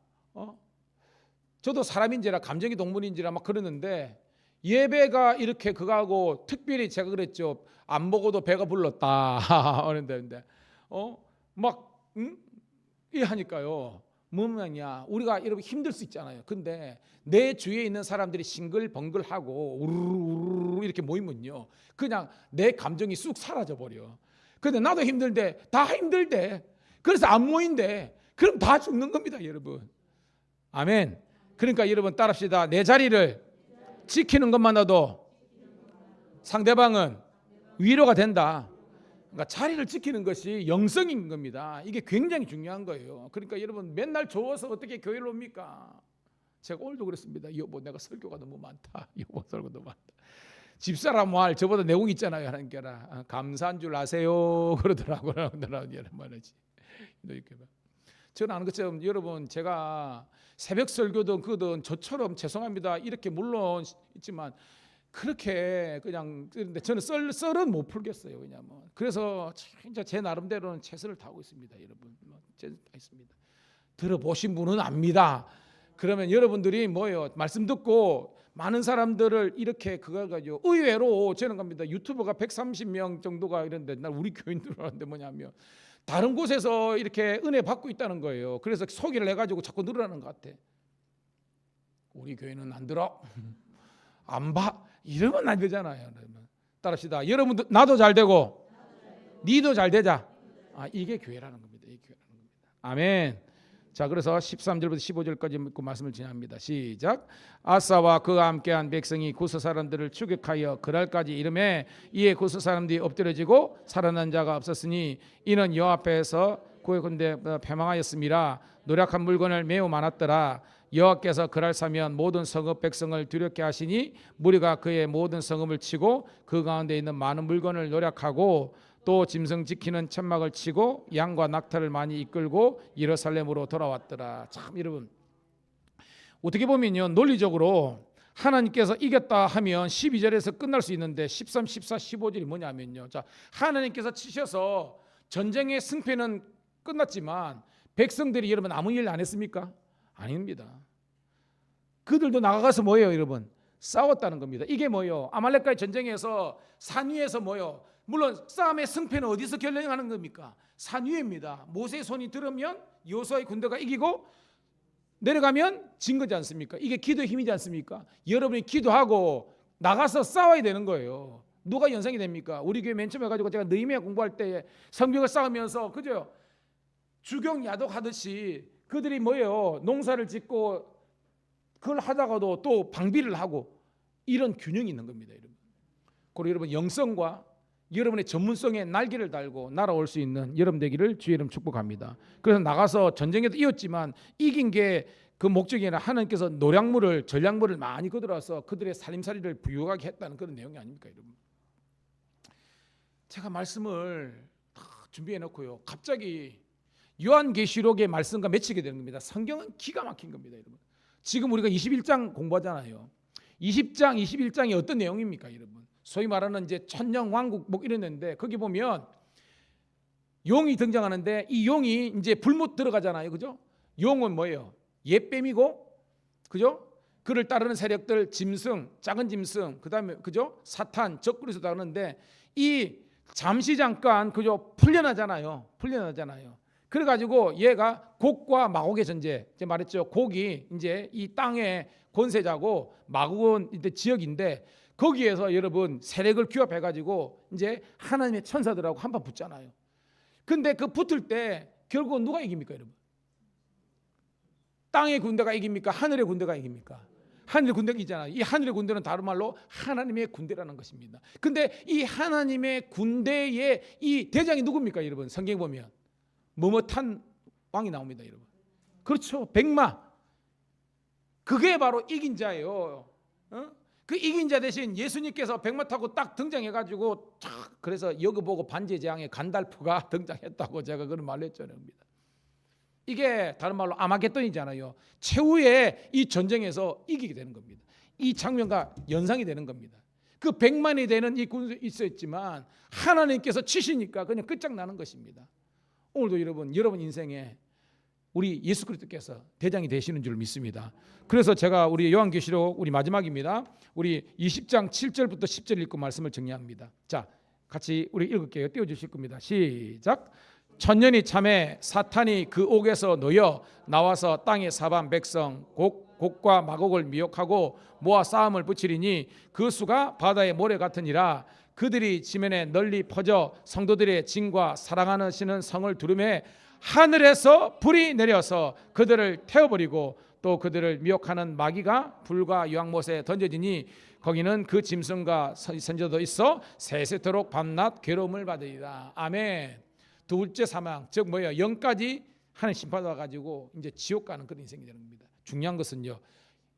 [SPEAKER 1] 저도 사람인지라 감정이 동물인지라 막 그러는데 예배가 이렇게 그거하고 특별히 제가 그랬죠. 안 먹어도 배가 불렀다 하는데 이 하니까요. 뭐냐 우리가 여러분 힘들 수 있잖아요. 근데 내 주위에 있는 사람들이 싱글벙글하고 우르르 이렇게 모이면요 그냥 내 감정이 쑥 사라져 버려. 근데 나도 힘들대 다 힘들대 그래서 안 모인대 그럼 다 죽는 겁니다 여러분. 아멘. 그러니까 여러분 따라합시다. 내 자리를 지키는 것만으로도 상대방은 위로가 된다. 그러니까 자리를 지키는 것이 영성인 겁니다. 이게 굉장히 중요한 거예요. 그러니까 여러분 맨날 좋아서 어떻게 교회를 옵니까? 제가 오늘도 그랬습니다. 여보 내가 설교가 너무 많다. 여보 설교 너무 많다. 집사람 말 저보다 내공 있잖아요. 하나님께라 감사한 줄 아세요 그러더라고요. 말이지. 저는 아는 것처럼 여러분 제가 새벽 설교든 그든 저처럼 죄송합니다. 이렇게 물론 있지만 그렇게 그냥 그런데 저는 썰은 못 풀겠어요. 왜냐면 그래서 진짜 제 나름대로는 최선을 다하고 있습니다. 여러분 있습니다. 들어보신 분은 압니다. 그러면 여러분들이 뭐예요? 말씀 듣고 많은 사람들을 이렇게 그거 가지고 의외로 저는 갑니다. 유튜버가 130명 정도가 이런데 날 우리 교인들 하는데 뭐냐면 다른 곳에서 이렇게 은혜 받고 있다는 거예요. 그래서 소개를 해가지고 자꾸 늘어나는 것 같아. 우리 교회는 안 들어. 안 봐. 이러면 안 되잖아요. 따라합시다. 여러분도 나도 잘 되고 니도 잘 되자. 이게 교회라는 겁니다. 이게 교회라는 겁니다. 아멘. 자, 그래서 13절부터 15절까지 그 말씀을 진행합니다. 시작. 아사와 그와 함께한 백성이 구스 사람들을 추격하여 그날까지 이르매 이에 구스 사람들이 엎드려지고 살아난 자가 없었으니 이는 여호와 앞에서 그의 군대 패망하였음이라. 노력한 물건을 매우 많았더라. 여호와께서 그날 사면 모든 성읍 백성을 두렵게 하시니 무리가 그의 모든 성읍을 치고 그 가운데 있는 많은 물건을 노력하고 또 짐승 지키는 천막을 치고 양과 낙타를 많이 이끌고 예루살렘으로 돌아왔더라. 참 여러분, 어떻게 보면요, 논리적으로 하나님께서 이겼다 하면 12절에서 끝날 수 있는데 13, 14, 15절이 뭐냐면요, 자, 하나님께서 치셔서 전쟁의 승패는 끝났지만 백성들이 여러분 아무 일 안 했습니까? 아닙니다. 그들도 나가서 뭐예요, 여러분? 싸웠다는 겁니다. 이게 뭐예요? 아말렉과의 전쟁에서 산 위에서 뭐예요? 물론 싸움의 승패는 어디서 결정하는 겁니까? 산 위입니다. 모세의 손이 들으면 여호수아의 군대가 이기고 내려가면 진 거지 않습니까? 이게 기도의 힘이지 않습니까? 여러분이 기도하고 나가서 싸워야 되는 거예요. 누가 연상이 됩니까? 우리 교회 맨 처음에 가지고 제가 느헤미야 공부할 때 성경을 싸우면서 그죠? 주경 야독하듯이 그들이 뭐예요? 농사를 짓고 그걸 하다가도 또 방비를 하고 이런 균형이 있는 겁니다, 여러분. 그리고 여러분 영성과 여러분의 전문성에 날개를 달고 날아올 수 있는 여러분 되기를 주의 이름 축복합니다. 그래서 나가서 전쟁에도 이었지만 이긴 게 그 목적이 아니라 하나님께서 노량물을 전략물을 많이 거들어서 그들의 살림살이를 부유하게 했다는 그런 내용이 아닙니까, 여러분? 제가 말씀을 다 준비해 놓고요, 갑자기 요한계시록의 말씀과 맺히게 되는 겁니다. 성경은 기가 막힌 겁니다, 여러분. 지금 우리가 21장 공부하잖아요. 20장, 21장이 어떤 내용입니까, 여러분? 소위 말하는 이제 천년 왕국 뭐 이랬는데 거기 보면 용이 등장하는데 이 용이 이제 불못 들어가잖아요, 그죠? 용은 뭐예요? 옛뱀이고, 그죠? 그를 따르는 세력들, 짐승, 작은 짐승, 그다음에 그죠? 사탄, 적그리스도 따르는데 이 잠시 잠깐 그죠? 풀려나잖아요. 그래가지고 얘가 곡과 마곡의 전제, 제가 말했죠. 곡이 이제 이 땅의 권세자고 마곡은 이제 지역인데 거기에서 여러분 세력을 규합해가지고 이제 하나님의 천사들하고 한판 붙잖아요. 근데 그 붙을 때 결국은 누가 이깁니까, 여러분? 땅의 군대가 이깁니까? 하늘의 군대가 이깁니까? 하늘의 군대가 이잖아요. 이 하늘의 군대는 다른 말로 하나님의 군대라는 것입니다. 근데 이 하나님의 군대의 이 대장이 누굽니까, 여러분? 성경 보면 뭐뭐탄 왕이 나옵니다, 여러분. 그렇죠, 백마. 그게 바로 이긴 자예요. 그 이긴 자 대신 예수님께서 백마 타고 딱 등장해가지고 그래서 여기 보고 반지의 간달프가 등장했다고 제가 그런 말을 했잖아요. 이게 다른 말로 아마겟돈이잖아요. 최후의 이 전쟁에서 이기게 되는 겁니다. 이 장면과 연상이 되는 겁니다. 그 100만이 되는 이 군수 있었지만 하나님께서 치시니까 그냥 끝장나는 것입니다. 오늘도 여러분 인생에 우리 예수 그리스도께서 대장이 되시는 줄 믿습니다. 그래서 제가 우리 요한계시록 우리 마지막입니다. 우리 20장 7절부터 10절 읽고 말씀을 정리합니다. 자, 같이 우리 읽을게요. 띄워주실 겁니다. 시작. 천년이 참에 사탄이 그 옥에서 놓여 나와서 땅의 사방 백성 곡과 마곡을 미혹하고 모아 싸움을 붙이리니 그 수가 바다의 모래 같으니라. 그들이 지면에 널리 퍼져 성도들의 진과 사랑하시는 성을 두르매 하늘에서 불이 내려서 그들을 태워버리고 또 그들을 미혹하는 마귀가 불과 유황못에 던져지니 거기는 그 짐승과 선지자도 있어 세세토록 밤낮 괴로움을 받으리라. 아멘. 둘째 사망, 즉 뭐예요? 영까지 하는 심판 와가지고 이제 지옥 가는 그런 인생이 되는 겁니다. 중요한 것은요,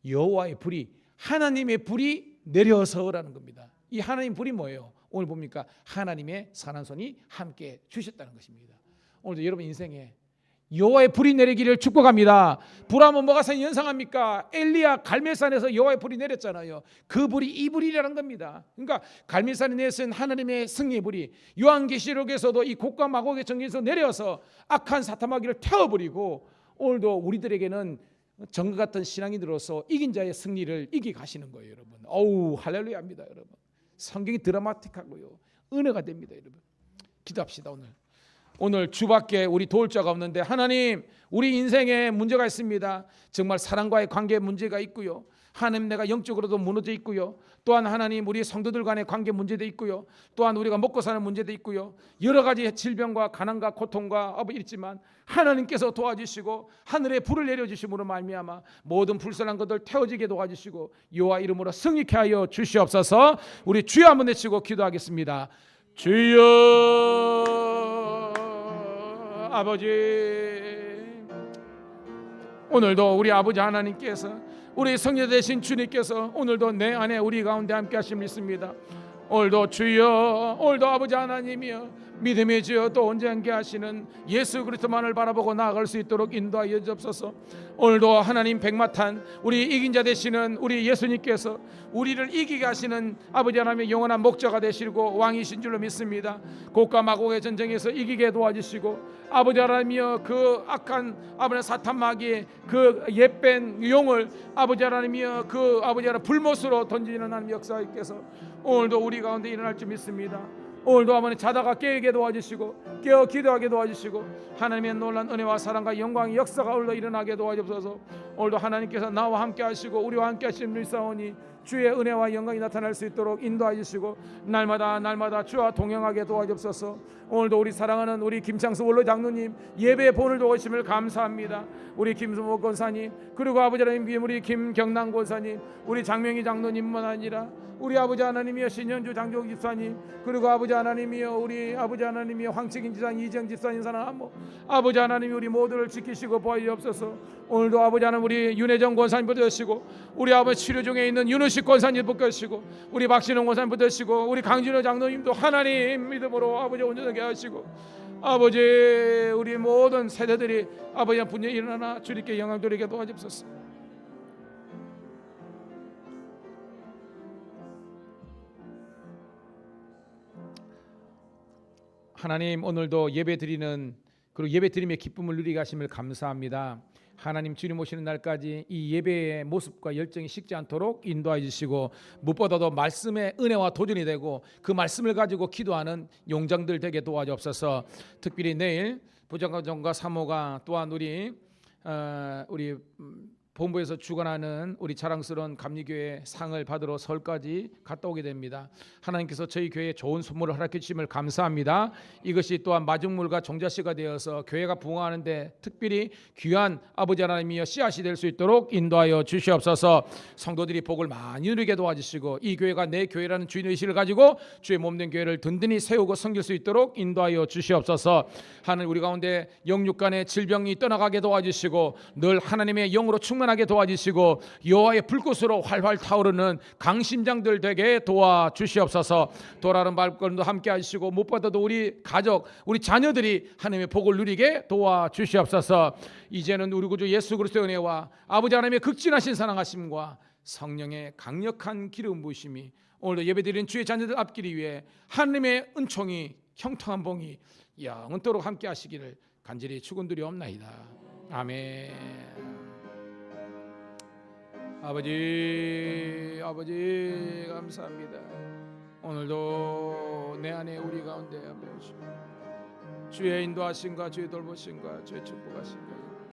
[SPEAKER 1] 여호와의 불이, 하나님의 불이 내려서라는 겁니다. 이 하나님 불이 뭐예요? 오늘 봅니까? 하나님의 선한 손이 함께 주셨다는 것입니다. 오늘도 여러분 인생에 여호와의 불이 내리기를 축복합니다. 불하면 뭐가 연상합니까? 엘리야 갈멜산에서 여호와의 불이 내렸잖아요. 그 불이 이 불이라는 겁니다. 그러니까 갈멜산에 내신 하나님의 승리의 불이 요한계시록에서도 이 곡과 마곡의 전쟁에서 내려서 악한 사탄마귀를 태워버리고 오늘도 우리들에게는 정과 같은 신앙인으로서 이긴 자의 승리를 이기 가시는 거예요, 여러분. 어우, 할렐루야입니다, 여러분. 성경이 드라마틱하고요, 은혜가 됩니다, 여러분. 기도합시다. 오늘 주밖에 우리 도울 자가 없는데 하나님, 우리 인생에 문제가 있습니다. 정말 사랑과의 관계에 문제가 있고요, 하나님, 내가 영적으로도 무너져 있고요. 또한 하나님, 우리 성도들 간의 관계 문제도 있고요. 또한 우리가 먹고 사는 문제도 있고요. 여러 가지 질병과 가난과 고통과 있지만 하나님께서 도와주시고 하늘에 불을 내려주심으로 말미암아 모든 불쌍한 것들 태워지게 도와주시고 여호와 이름으로 승리케 하여 주시옵소서. 우리 주여 한번 외치고 기도하겠습니다. 주여. 아버지, 오늘도 우리 아버지 하나님께서, 우리 성령 되신 주님께서 오늘도 내 안에 우리 가운데 함께 하심 믿습니다. 오늘도 주여, 오늘도 아버지 하나님이여 믿음의 주여 또 언제 함께 하시는 예수 그리스도만을 바라보고 나아갈 수 있도록 인도하여 주옵소서. 오늘도 하나님 백마탄 우리 이긴 자 되시는 우리 예수님께서 우리를 이기게 하시는 아버지 하나님의 영원한 목자가 되시고 왕이신 줄로 믿습니다. 고과 마곡의 전쟁에서 이기게 도와주시고 아버지 하나님이여 그 악한 아버지 사탄 마귀의 그 옛뺀 용을 아버지 하나님이여 그 아버지 하나님 불못으로 던지는 하나님 역사께서 오늘도 우리 가운데 일어날 줄 믿습니다. 오늘도 아버지 자다가 깨게 도와주시고 깨어 기도하게 도와주시고 하나님의 놀란 은혜와 사랑과 영광의 역사가 올라 일어나게 도와주옵소서. 오늘도 하나님께서 나와 함께 하시고 우리와 함께 하시는 믿사오니 주의 은혜와 영광이 나타날 수 있도록 인도해 주시고 날마다 주와 동행하게 도와주옵소서. 오늘도 우리 사랑하는 우리 김창수 원로 장로님 예배에 본을 두고 계심을 감사합니다. 우리 김수목 권사님 그리고 아버지 하나님 우리 김경남 권사님 우리 장명희 장로님뿐만 아니라 우리 아버지 하나님이여 신현주 장종 집사님 그리고 아버지 하나님이여 우리 아버지 하나님이여 황책인 집사님 이정 집사님 사랑하고 아버지 하나님이 우리 모두를 지키시고 보여주옵소서. 오늘도 아버지 하나님 우리 윤혜정 권사님 붙드시고 우리 아버지 치료 중에 있는 윤우식 권사님 붙드시고 우리 박신홍 권사님 붙드시고 우리 강진호 장로님도 하나님 믿음으로 아버지 온전하게 하시고 아버지 우리 모든 세대들이 아버지 분야 일어나나 주님께 영광 돌리게 도와주옵소서. 하나님, 오늘도 예배드리는 그리고 예배드림의 기쁨을 누리게 하심을 감사합니다. 하나님, 주님 오시는 날까지 이 예배의 모습과 열정이 식지 않도록 인도해 주시고 무엇보다도 말씀의 은혜와 도전이 되고 그 말씀을 가지고 기도하는 용장들 되게 도와주옵소서. 특별히 내일 부장과 사모가 또한 우리 본부에서 주관하는 우리 자랑스러운 감리교회 상을 받으러 서울까지 갔다 오게 됩니다. 하나님께서 저희 교회에 좋은 선물을 허락해 주심을 감사합니다. 이것이 또한 마중물과 종자씨가 되어서 교회가 부흥하는데 특별히 귀한 아버지 하나님이여 씨앗이 될 수 있도록 인도하여 주시옵소서. 성도들이 복을 많이 누리게 도와주시고 이 교회가 내 교회라는 주인의식을 가지고 주의 몸된 교회를 든든히 세우고 섬길 수 있도록 인도하여 주시옵소서. 하나님, 우리 가운데 영육간의 질병이 떠나가게 도와주시고 늘 하나님의 영으로 충만하게 도와주시고 여호와의 불꽃으로 활활 타오르는 강심장들 되게 도와주시옵소서. 돌아오는 발걸음도 함께 하시고 무엇보다도 우리 가족 우리 자녀들이 하나님의 복을 누리게 도와주시옵소서. 이제는 우리 구주 예수 그리스도의 은혜와 아버지 하나님의 극진하신 사랑하심과 성령의 강력한 기름 부으심이 오늘도 예배드리는 주의 자녀들 앞길을 위해 하나님의 은총이 형통한 봉이 영원토록 함께 하시기를 간절히 축원드리옵나이다. 아멘. 아버지 감사합니다. 오늘도 내 안에 우리 가운데 함께 하시고 주의 인도하심과 주의 돌보심과 주의 축복하심과